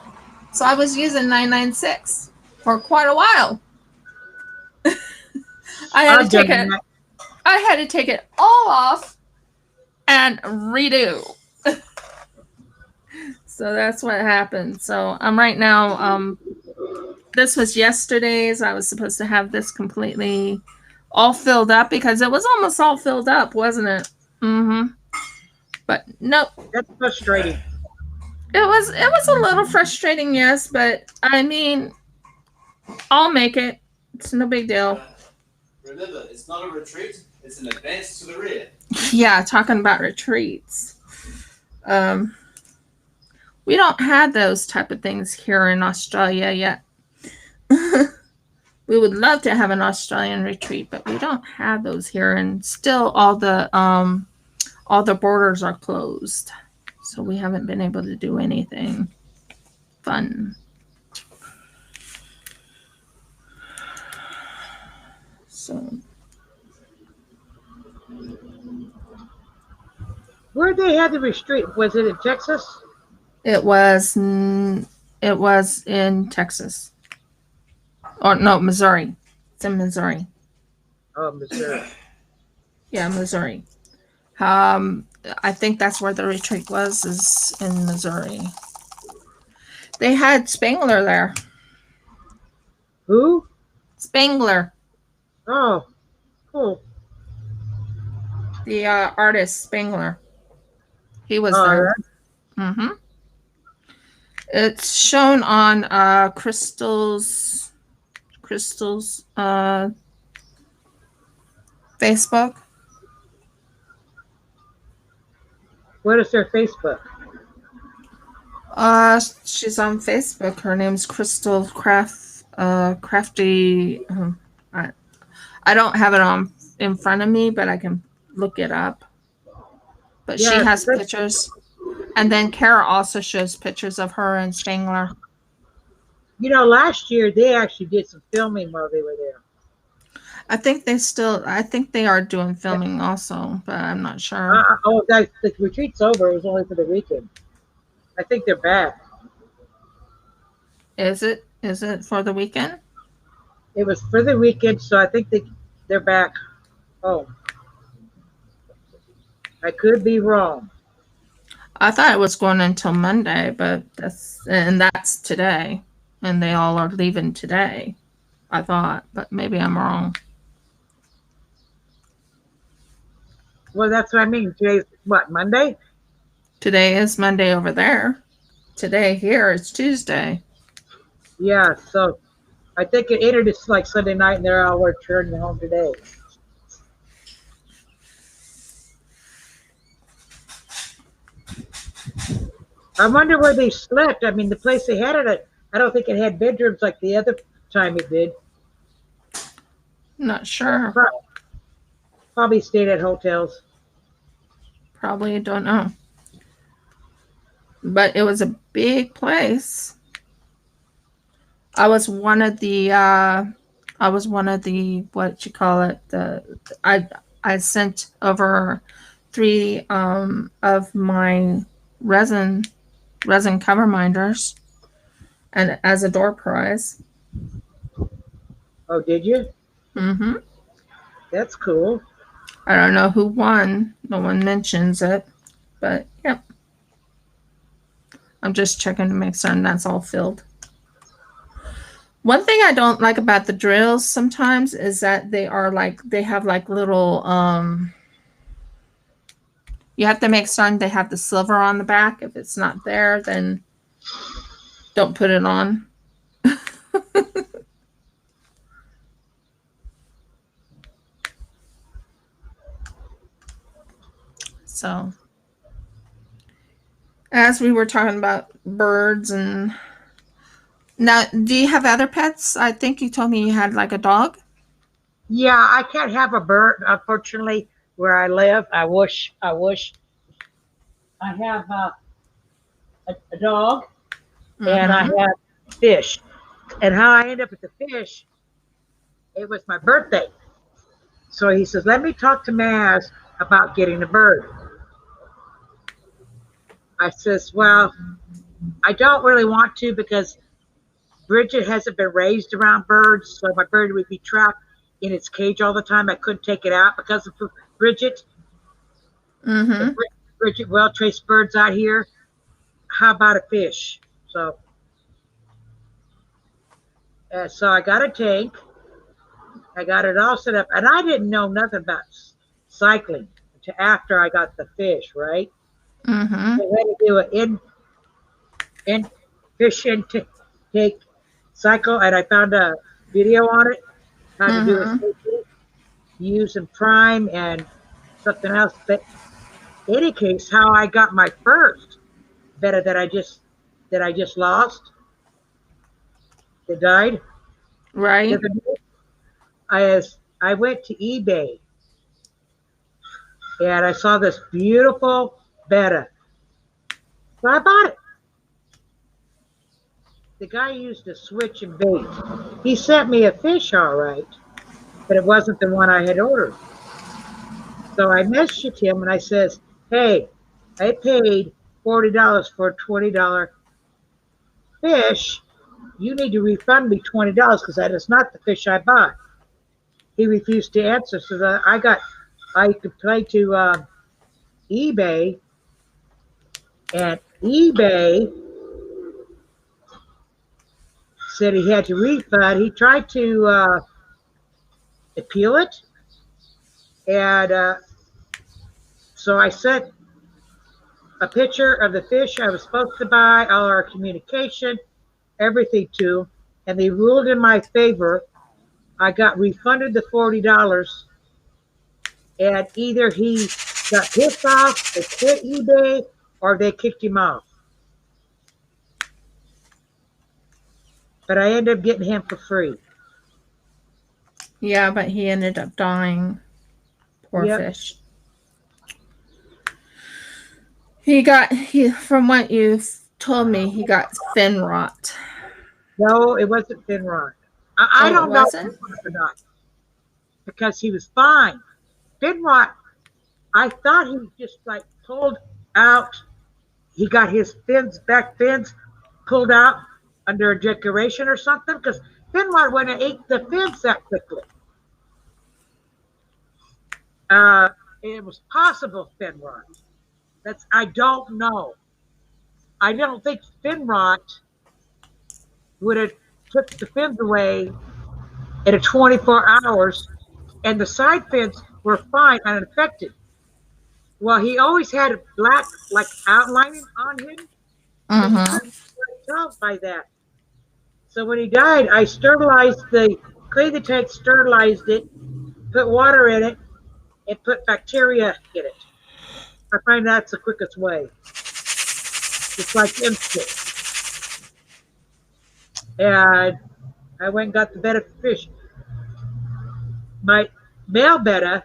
So I was using 996 for quite a while. I had to take it all off and redo. So that's what happened. So I'm right now. This was yesterday's. I was supposed to have this completely all filled up because it was almost all filled up, wasn't it? Mm-hmm. But nope. That's frustrating. It was a little frustrating, yes, but I mean, I'll make it. It's no big deal. Remember, it's not a retreat, it's an advance to the rear. Yeah, talking about retreats. We don't have those type of things here in Australia yet. We would love to have an Australian retreat, but we don't have those here, and still all the borders are closed. So we haven't been able to do anything fun. So Where they had the retreat? Was it in Texas? it was in Texas. Or no, Missouri. It's in Missouri. Oh, Missouri. Yeah, Missouri. I think that's where the retreat was, is in Missouri. They had Spangler there. Who? Spangler. Oh, cool. The artist Spangler. He was there. Right. Mm-hmm. It's shown on Crystal's Facebook. What is their Facebook? She's on Facebook. Her name's Crystal Crafty. I don't have it on in front of me, but I can look it up. But yeah, she has pictures. And then Kara also shows pictures of her and Spangler. You know, last year they actually did some filming while they were there. I think they are doing filming also, but I'm not sure. The retreat's over. It was only for the weekend. I think they're back. Is it for the weekend? It was for the weekend, so I think they're back. Oh, I could be wrong. I thought it was going until Monday, but that's today, and they all are leaving today. I thought, but maybe I'm wrong. Well, that's what I mean. Today's what, Monday? Today is Monday over there. Today here is Tuesday. Yeah, so I think it entered it's like Sunday night, and they're all returning home today. I wonder where they slept. I mean, the place they had it at, I don't think it had bedrooms like the other time it did. Not sure. Probably stayed at hotels. Probably don't know. But it was a big place. I was one of the what you call it, I sent over 3 of my resin cover minders and as a door prize. Oh, did you? Mm-hmm. That's cool. I don't know who won. No one mentions it, but yep. I'm just checking to make certain that's all filled. One thing I don't like about the drills sometimes is that they have like little you have to make certain they have the silver on the back. If it's not there, then don't put it on. So, as we were talking about birds and now, do you have other pets? I think you told me you had like a dog. Yeah, I can't have a bird, unfortunately, where I live. I wish. I have a dog, and I have fish. And how I end up with the fish, it was my birthday. So he says, let me talk to Maz about getting a bird. I says, well, I don't really want to because Bridget hasn't been raised around birds, so my bird would be trapped in its cage all the time. I couldn't take it out because of Bridget. Mm-hmm. Bridget well traced birds out here. How about a fish? So I got a tank. I got it all set up, and I didn't know nothing about cycling until after I got the fish, right? Mm-hmm. I had to do an fish intake cycle, and I found a video on it, how to do it using Prime and something else. But in any case, how I got my first betta that I just lost, that died. Right. I went to eBay and I saw this beautiful betta. So I bought it. The guy used a switch and bait. He sent me a fish all right, but it wasn't the one I had ordered. So I messaged him and I says, hey, I paid $40 for a $20 fish. You need to refund me $20 because that is not the fish I bought. He refused to answer, so I complained to eBay, and eBay said he had to refund. He tried to appeal it, and so I sent a picture of the fish I was supposed to buy, all our communication, everything to him, and they ruled in my favor. I got refunded the $40, and either he got pissed off, they quit eBay, or they kicked him off. But I ended up getting him for free. Yeah, but he ended up dying. Poor fish. From what you've told me, he got fin rot. No, it wasn't fin rot. I don't know wasn't? or not, because he was fine. Fin rot, I thought he just like pulled out. He got his back fins pulled out under a decoration or something, because fin rot went and ate the fins that quickly. It was possible fin rot. I don't know. I don't think fin rot would have took the fins away in a 24 hours, and the side fins were fine and unaffected. Well, he always had a black like outlining on him. Mm-hmm. I couldn't tell by that. So when he died, I cleaned the tank, sterilized it, put water in it, and put bacteria in it. I find that's the quickest way. It's like instant. And I went and got the betta fish. My male betta,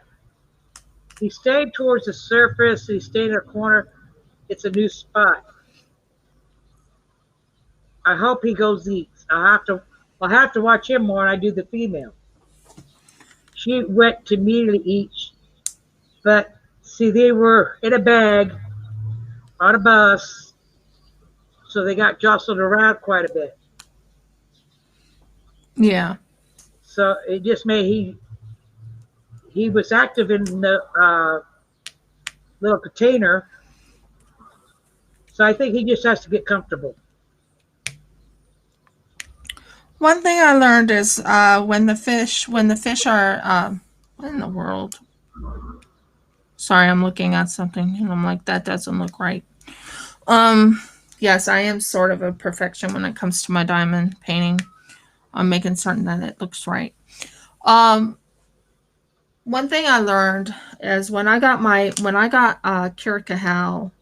he stayed towards the surface. He stayed in a corner. It's a new spot. I hope he goes eats. I'll have to watch him more when I do the female. She went to immediately eat, but see, they were in a bag on a bus, so they got jostled around quite a bit. Yeah. So it just made he was active in the little container. So I think he just has to get comfortable. One thing I learned is when the fish are what in the world? Sorry, I'm looking at something and I'm like, that doesn't look right. Yes, I am sort of a perfection when it comes to my diamond painting. I'm making certain that it looks right. One thing I learned is when I got Kira Kahal,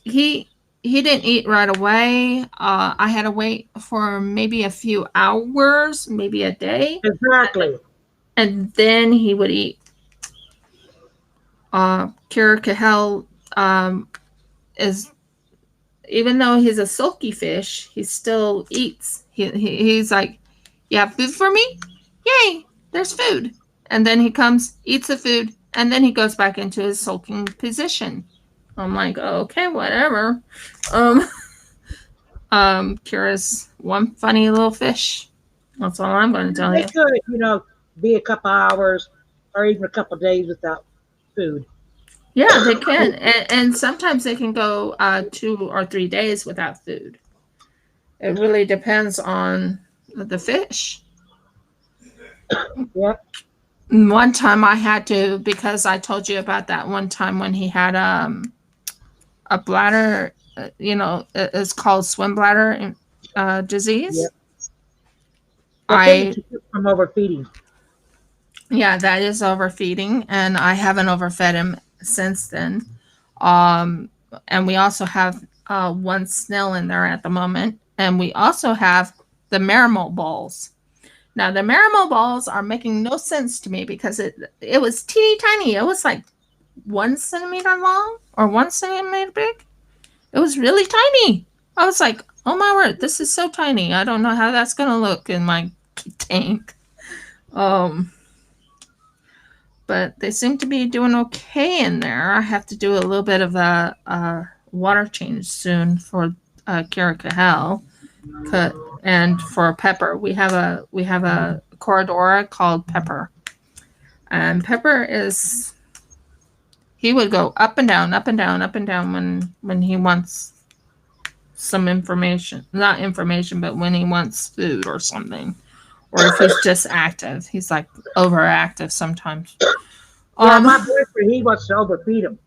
he didn't eat right away. I had to wait for maybe a few hours, maybe a day. Exactly. And then he would eat. Kira Kahal is, even though he's a silky fish, he still eats. He's like, you have food for me? Yay, there's food. And then he comes, eats the food, and then he goes back into his sulking position. I'm like, oh, okay, whatever. Kira's one funny little fish. That's all I'm going to tell you. They could, be a couple hours or even a couple days without food. Yeah, they can. And sometimes they can go 2 or 3 days without food. It really depends on the fish. Yep. One time I had to, because I told you about that one time when he had a bladder, it's called swim bladder disease. Yep. I think from overfeeding. Yeah, that is overfeeding, and I haven't overfed him since then. And we also have one snail in there at the moment, and we also have the marimo balls. Now, the marimo balls are making no sense to me because it was teeny tiny. It was like 1 centimeter long or 1 centimeter big. It was really tiny. I was like, oh my word, this is so tiny. I don't know how that's going to look in my tank. But they seem to be doing okay in there. I have to do a little bit of a water change soon for Kira Kahal. And for Pepper, we have a corridora called Pepper, and Pepper he would go up and down, up and down, up and down when he wants some information, not information, but when he wants food or something, or if he's just active. He's like overactive sometimes. Yeah, my boyfriend, he wants to overfeed him.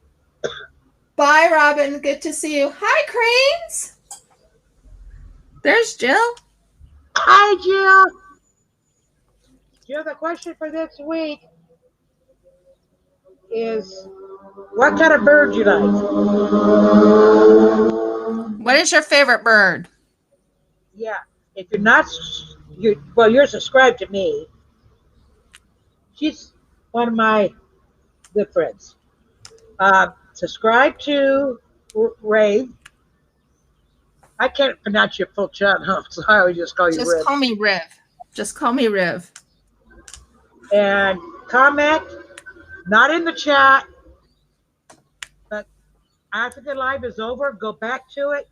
Bye, Robin. Good to see you. Hi, Cranes. There's Jill. Hi, Jill. Jill, the question for this week is, what kind of bird you like? What is your favorite bird? Yeah, if you're not, you're subscribed to me. She's one of my good friends. Subscribe to Ray. I can't pronounce your full channel, so I always just call you Riv. Just call me Riv. Just call me Riv. And comment, not in the chat, but after the live is over, go back to it,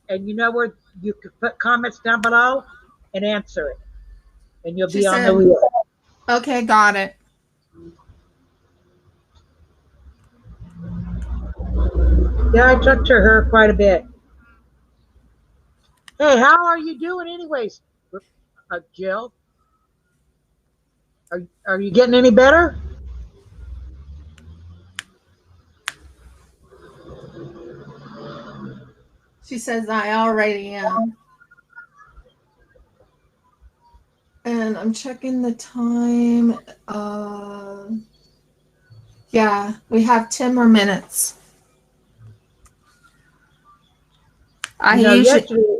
and you know where you can put comments down below and answer it, and you'll be on the wheel. Okay, got it. Yeah, I talked to her quite a bit. Hey, how are you doing anyways, Jill? Are you getting any better? She says, I already am. And I'm checking the time. Yeah, we have 10 more minutes. I usually, Yesterday,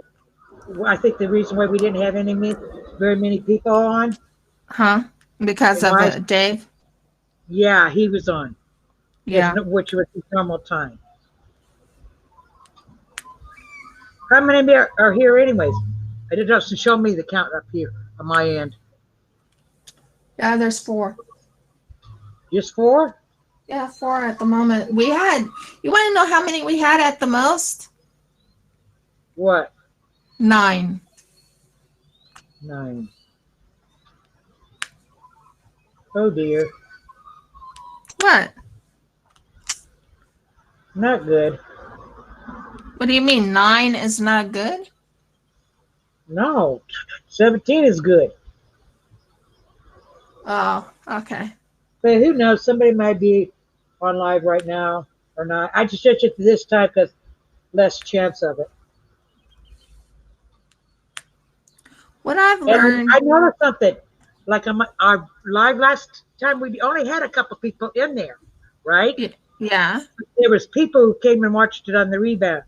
I think the reason why we didn't have very many people on, because of why? Dave. Yeah, he was on, Yeah. which was his normal time. How many are here, anyways? It doesn't show me the count up here on my end. Yeah, there's 4. Just 4? Yeah, 4 at the moment. You want to know how many we had at the most? What? 9. 9. Oh dear. What? Not good. What do you mean 9 is not good? No. 17 is good. Oh, okay. But who knows? Somebody might be on live right now or not. I just switched it to this time because less chance of it. What I've And learned. I noticed something. Like on our live last time, we only had a couple people in there, right? Yeah. There was people who came and watched it on the replay.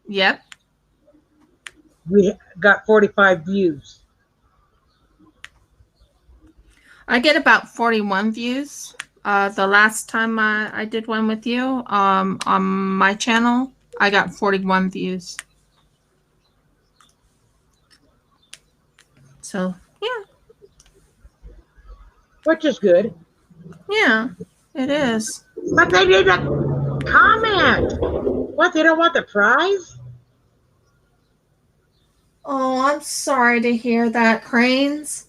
Yep. We got 45 views. I get about 41 views. The last time I did one with you on my channel, I got 41 views. So, yeah. Which is good. Yeah, it is. But they didn't comment. What, they don't want the prize? Oh, I'm sorry to hear that, Cranes.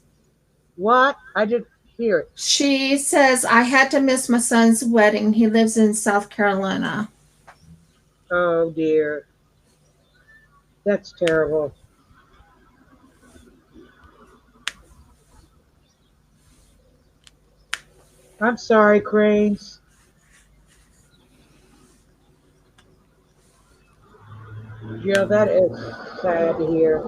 What? I didn't hear it. She says, I had to miss my son's wedding. He lives in South Carolina. Oh dear. That's terrible. I'm sorry, Cranes. Yeah, that is sad to hear.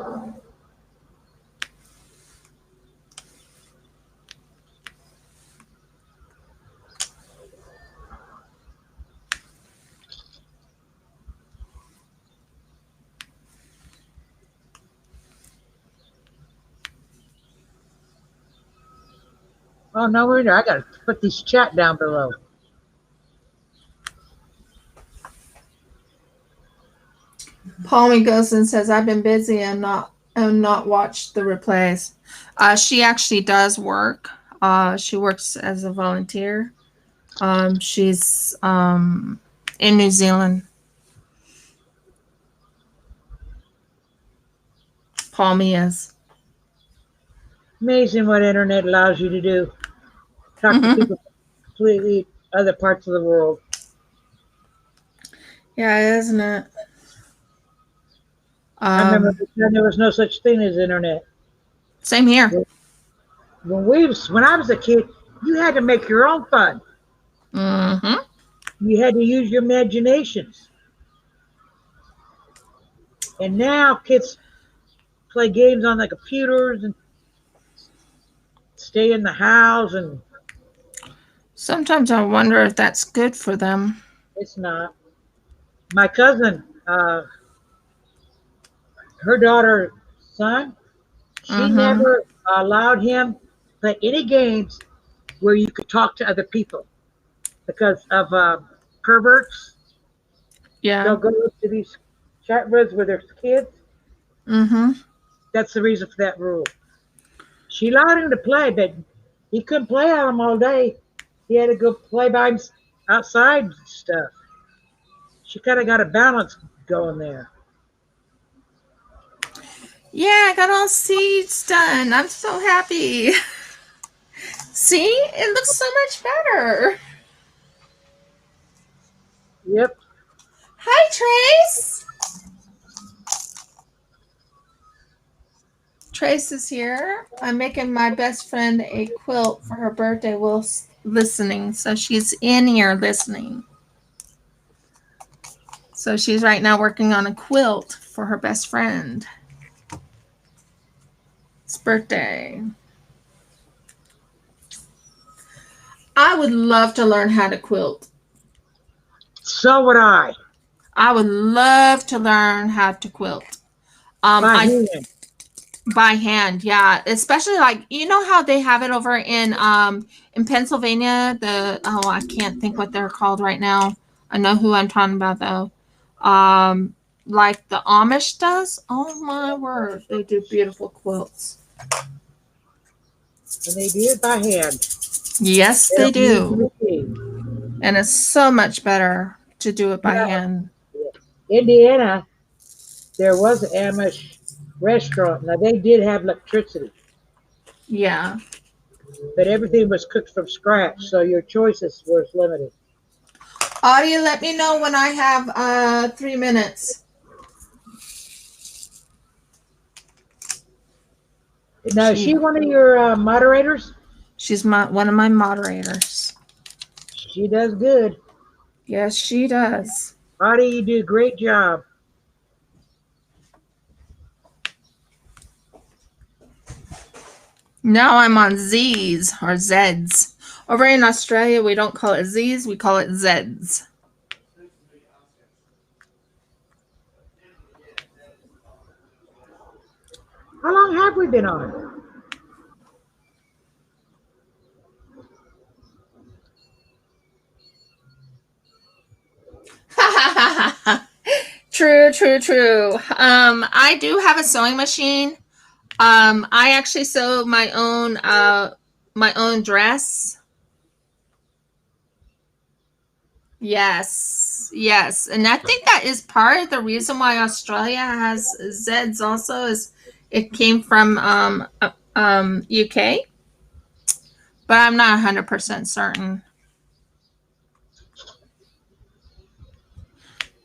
Oh, no wonder. I got to put these chat down below. Palmy goes and says, I've been busy and not watched the replays. She actually does work. She works as a volunteer. She's in New Zealand. Palmy is. Amazing what internet allows you to do. Talk to people from completely other parts of the world. Yeah, isn't it? I remember there was no such thing as internet. Same here. When I was a kid, you had to make your own fun. You had to use your imaginations. And now kids play games on the computers and stay in the house, and sometimes I wonder if that's good for them. it's not. My cousin, her daughter's son, she never allowed him to play any games where you could talk to other people because of perverts. Yeah. They'll go to these chat rooms with their kids. That's the reason for that rule. She allowed him to play, but he couldn't play on them all day. He had to go play by him outside and stuff. She kind of got a balance going there. Yeah, I got all seeds done. I'm so happy. See? It looks so much better. Yep. Hi, Trace. Trace is here. I'm making my best friend a quilt for her birthday while listening. So she's in here listening. So she's right now working on a quilt for her best friend. It's birthday. I would love to learn how to quilt. So would I. I would love to learn how to quilt. By I hand. by hand, yeah. Especially like you know how they have it over in Pennsylvania. I can't think what they're called right now. I know who I'm talking about though. Like the Amish does. Oh my word, they do beautiful quilts. And they do it by hand. Yes, They they don't use do. the machine. And it's so much better to do it by Now, hand. Indiana, there was an Amish restaurant. Now they did have electricity, Yeah. but everything was cooked from scratch, so your choices were limited. Audia, let me know when I have 3 minutes. Now, is she one of your moderators? She's one of my moderators. She does good. Yes, she does. Audie, you do a great job. Now I'm on Z's or Z's. Over in Australia, we don't call it Z's, we call it Z's. How long have we been on? True, true, true. I do have a sewing machine. I actually sew my own dress. Yes, yes, and I think that is part of the reason why Australia has Zeds. Also, is it came from UK, but I'm not 100% certain.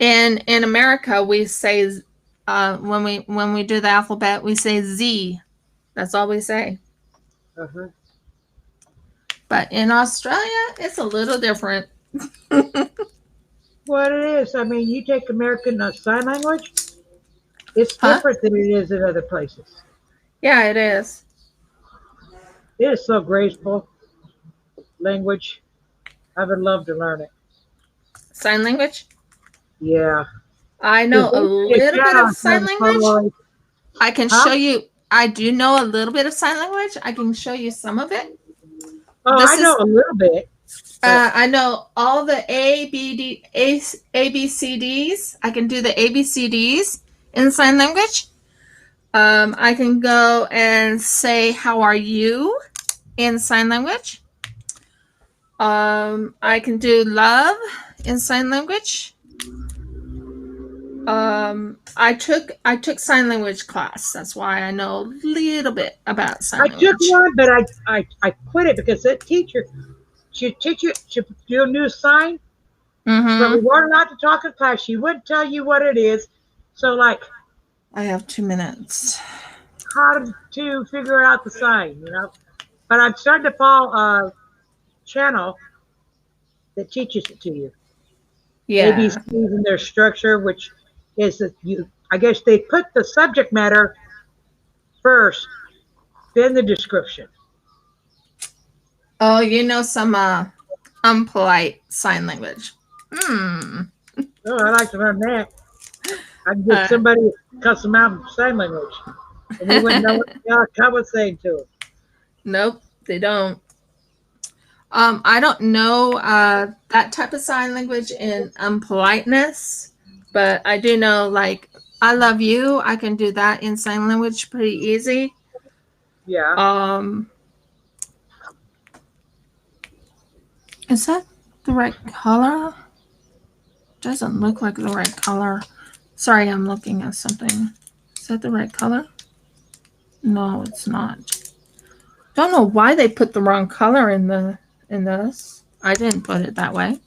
In America, we say when we do the alphabet, we say Z. That's all we say. Uh-huh. But in Australia, it's a little different. What it is, I mean, you take American Sign Language, it's Huh? different than it is in other places. Yeah, it is. It is so graceful language. I would love to learn it. Sign language. Yeah. I know a little bit of sign language. I can show you. I do know a little bit of sign language. I can show you some of it. Oh, I know a little bit. I know all the ABCDs. I can do the ABCDs in sign language. I can go and say, "How are you?" in sign language. I can do love in sign language. I took sign language class. That's why I know a little bit about sign language. I took one, but I quit it because that teacher, she teach you, she do a new sign, but we weren't allowed to talk in class. She wouldn't tell you what it is. So like, I have 2 minutes. how to figure out the sign, you know? But I'm starting to follow a channel that teaches it to you. Yeah. ABCs and their structure, which is that I guess they put the subject matter first, then the description. Oh, you know some unpolite sign language. Oh, I like to learn that. I can get somebody custom out sign language, and they wouldn't know what I was saying to them. Nope, they don't. I don't know that type of sign language in unpoliteness, but I do know like I love you. I can do that in sign language pretty easy. Yeah. Is that the right color? Doesn't look like the right color. Sorry, I'm looking at something. Is that the right color? No, it's not. Don't know why they put the wrong color in this. I didn't put it that way.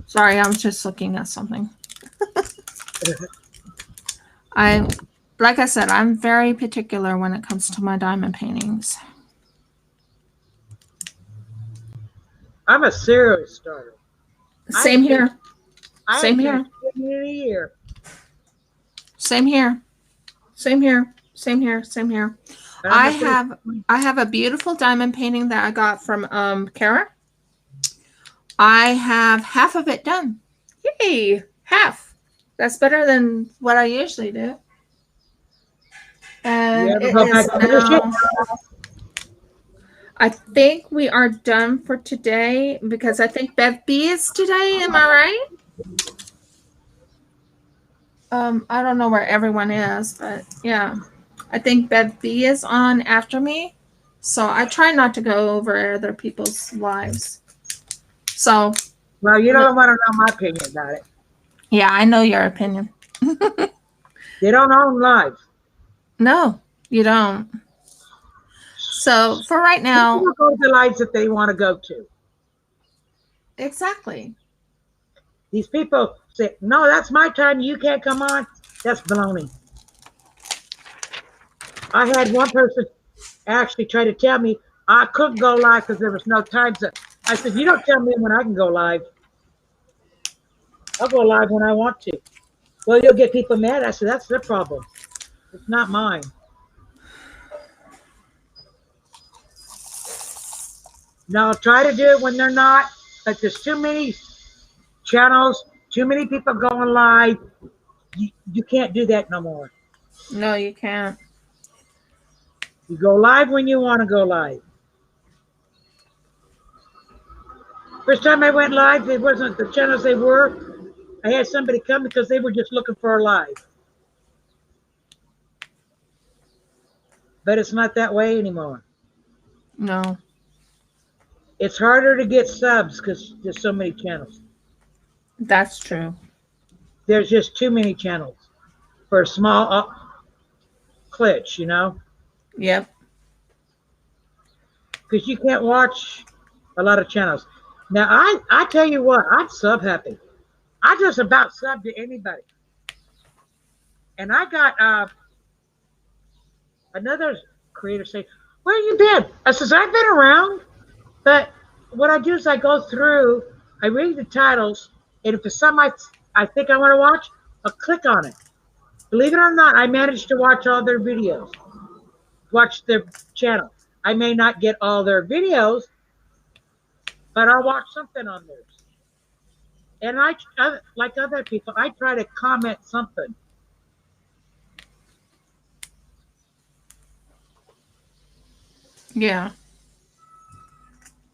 Sorry, I'm just looking at something. Like I said, I'm very particular when it comes to my diamond paintings. I'm a serial starter. Same here. Same here. Same here. Same here. Same here. Same here. Same here. But I I'm just gonna, have a beautiful diamond painting that I got from Kara. I have half of it done. Yay! Half. That's better than what I usually do. you And ever it go back is and finish it? now. I think we are done for today because I think Bev B is today. Am I right? I don't know where everyone is, but yeah, I think Bev B is on after me. So I try not to go over other people's lives. So Well, you don't want to know my opinion about it. yeah, I know your opinion. They don't own lives. No, you don't. So for right now, People go to the lives that they want to go to. exactly. These people say, no, that's my time. You can't come on. That's baloney. I had one person actually try to tell me I couldn't go live because there was no time zone. I said, you don't tell me when I can go live. I'll go live when I want to. Well, you'll get people mad. I said, that's their problem. It's not mine. Now, try to do it when they're not, but there's too many channels, too many people going live. You can't do that no more. No, you can't. You go live when you want to go live. First time I went live, it wasn't the channels they were. I had somebody come because they were just looking for a live. But it's not that way anymore. No. It's harder to get subs because there's so many channels. That's true. There's just too many channels for a small glitch, you know? Yep. Because you can't watch a lot of channels. Now, I tell you what, I'm sub happy. I just about sub to anybody. And I got another creator say, where you been? I says, I've been around. But what I do is I go through, I read the titles, and if it's something I think I want to watch, I'll click on it. Believe it or not, I managed to watch all their videos, watch their channel. I may not get all their videos, but I'll watch something on theirs. And I, like other people, I try to comment something. Yeah.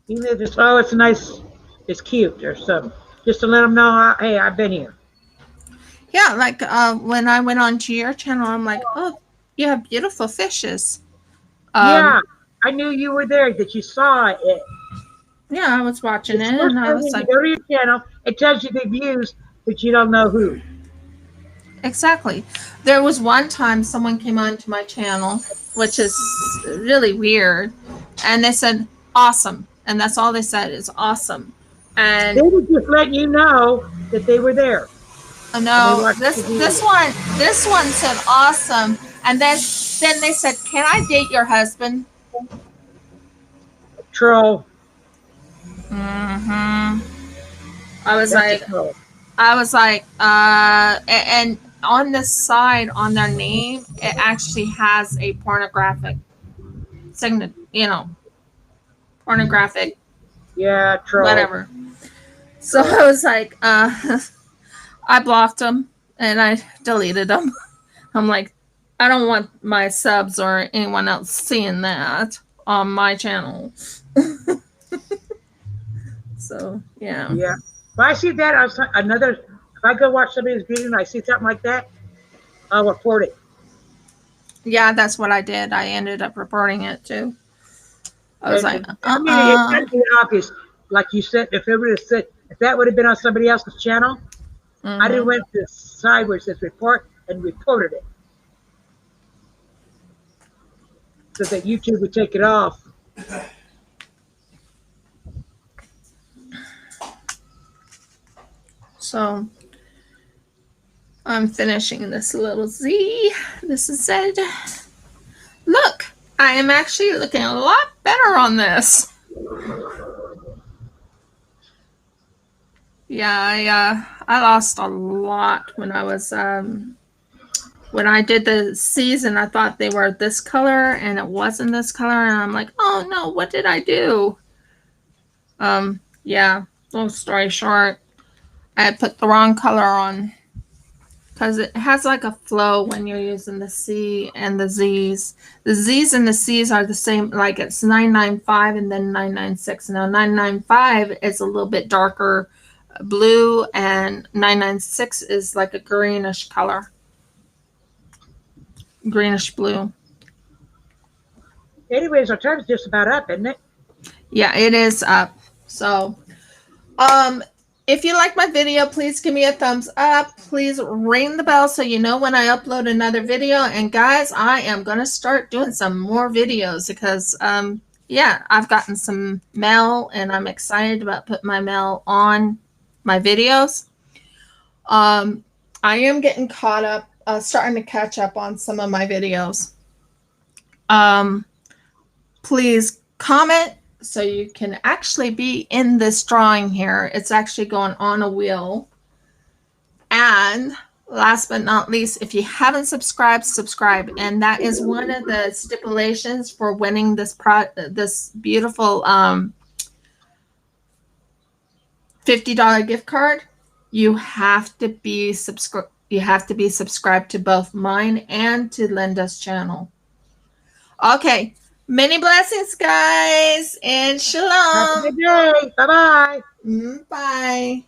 Even if it's, oh, it's nice, it's cute or something. Just to let them know, hey, I've been here. Yeah, like when I went onto your channel, I'm like, oh, you have beautiful fishes. Yeah, I knew you were there, that you saw it. Yeah, I was watching it, First and I time was when you like, go to your channel, it tells you the views, but you don't know who. exactly. There was one time someone came onto my channel, which is really weird, and they said, awesome. And that's all they said is awesome. They And were just letting you know that they were there. And they no, watched this the video. this one said awesome. And then they said, can I date your husband? Troll. Mm-hmm. I was That's a like, troll. and on the side on their name, it actually has a pornographic signet, pornographic, Yeah, troll. whatever. So I was like, I blocked them and I deleted them. I'm like, I don't want my subs or anyone else seeing that on my channel. So yeah. Yeah. If I see that, if I go watch somebody's video and I see something like that, I'll report it. Yeah, that's what I did. I ended up reporting it too. I was like, I mean, it's got to be obvious. Like you said, if that would have been on somebody else's channel, I didn't went to the side where it says report and reported it. So that YouTube would take it off. So I'm finishing this little Z. This is Z. Look, I am actually looking a lot better on this. Yeah, I lost a lot when I was when I did the season, I thought they were this color and it wasn't this color. And I'm like, oh no, what did I do? Yeah, long story short, I put the wrong color on because it has like a flow when you're using the C and the Z's. The Z's and the C's are the same, like it's 995 and then 996. Now 995 is a little bit darker blue and 996 is like a greenish color. Greenish blue. Anyways, our time's just about up, isn't it? Yeah, it is up. So, if you like my video, please give me a thumbs up. Please ring the bell so you know when I upload another video. And guys, I am going to start doing some more videos because, yeah, I've gotten some mail and I'm excited about putting my mail on my videos. I am getting caught up, starting to catch up on some of my videos. Please comment so you can actually be in this drawing here. It's actually going on a wheel. And last but not least, if you haven't subscribed, subscribe. And that is one of the stipulations for winning this beautiful $50 gift card. You have to be subscribed. You have to be subscribed to both mine and to Linda's channel. Okay. Many blessings, guys, and shalom. Have a good day. Bye-bye. Bye.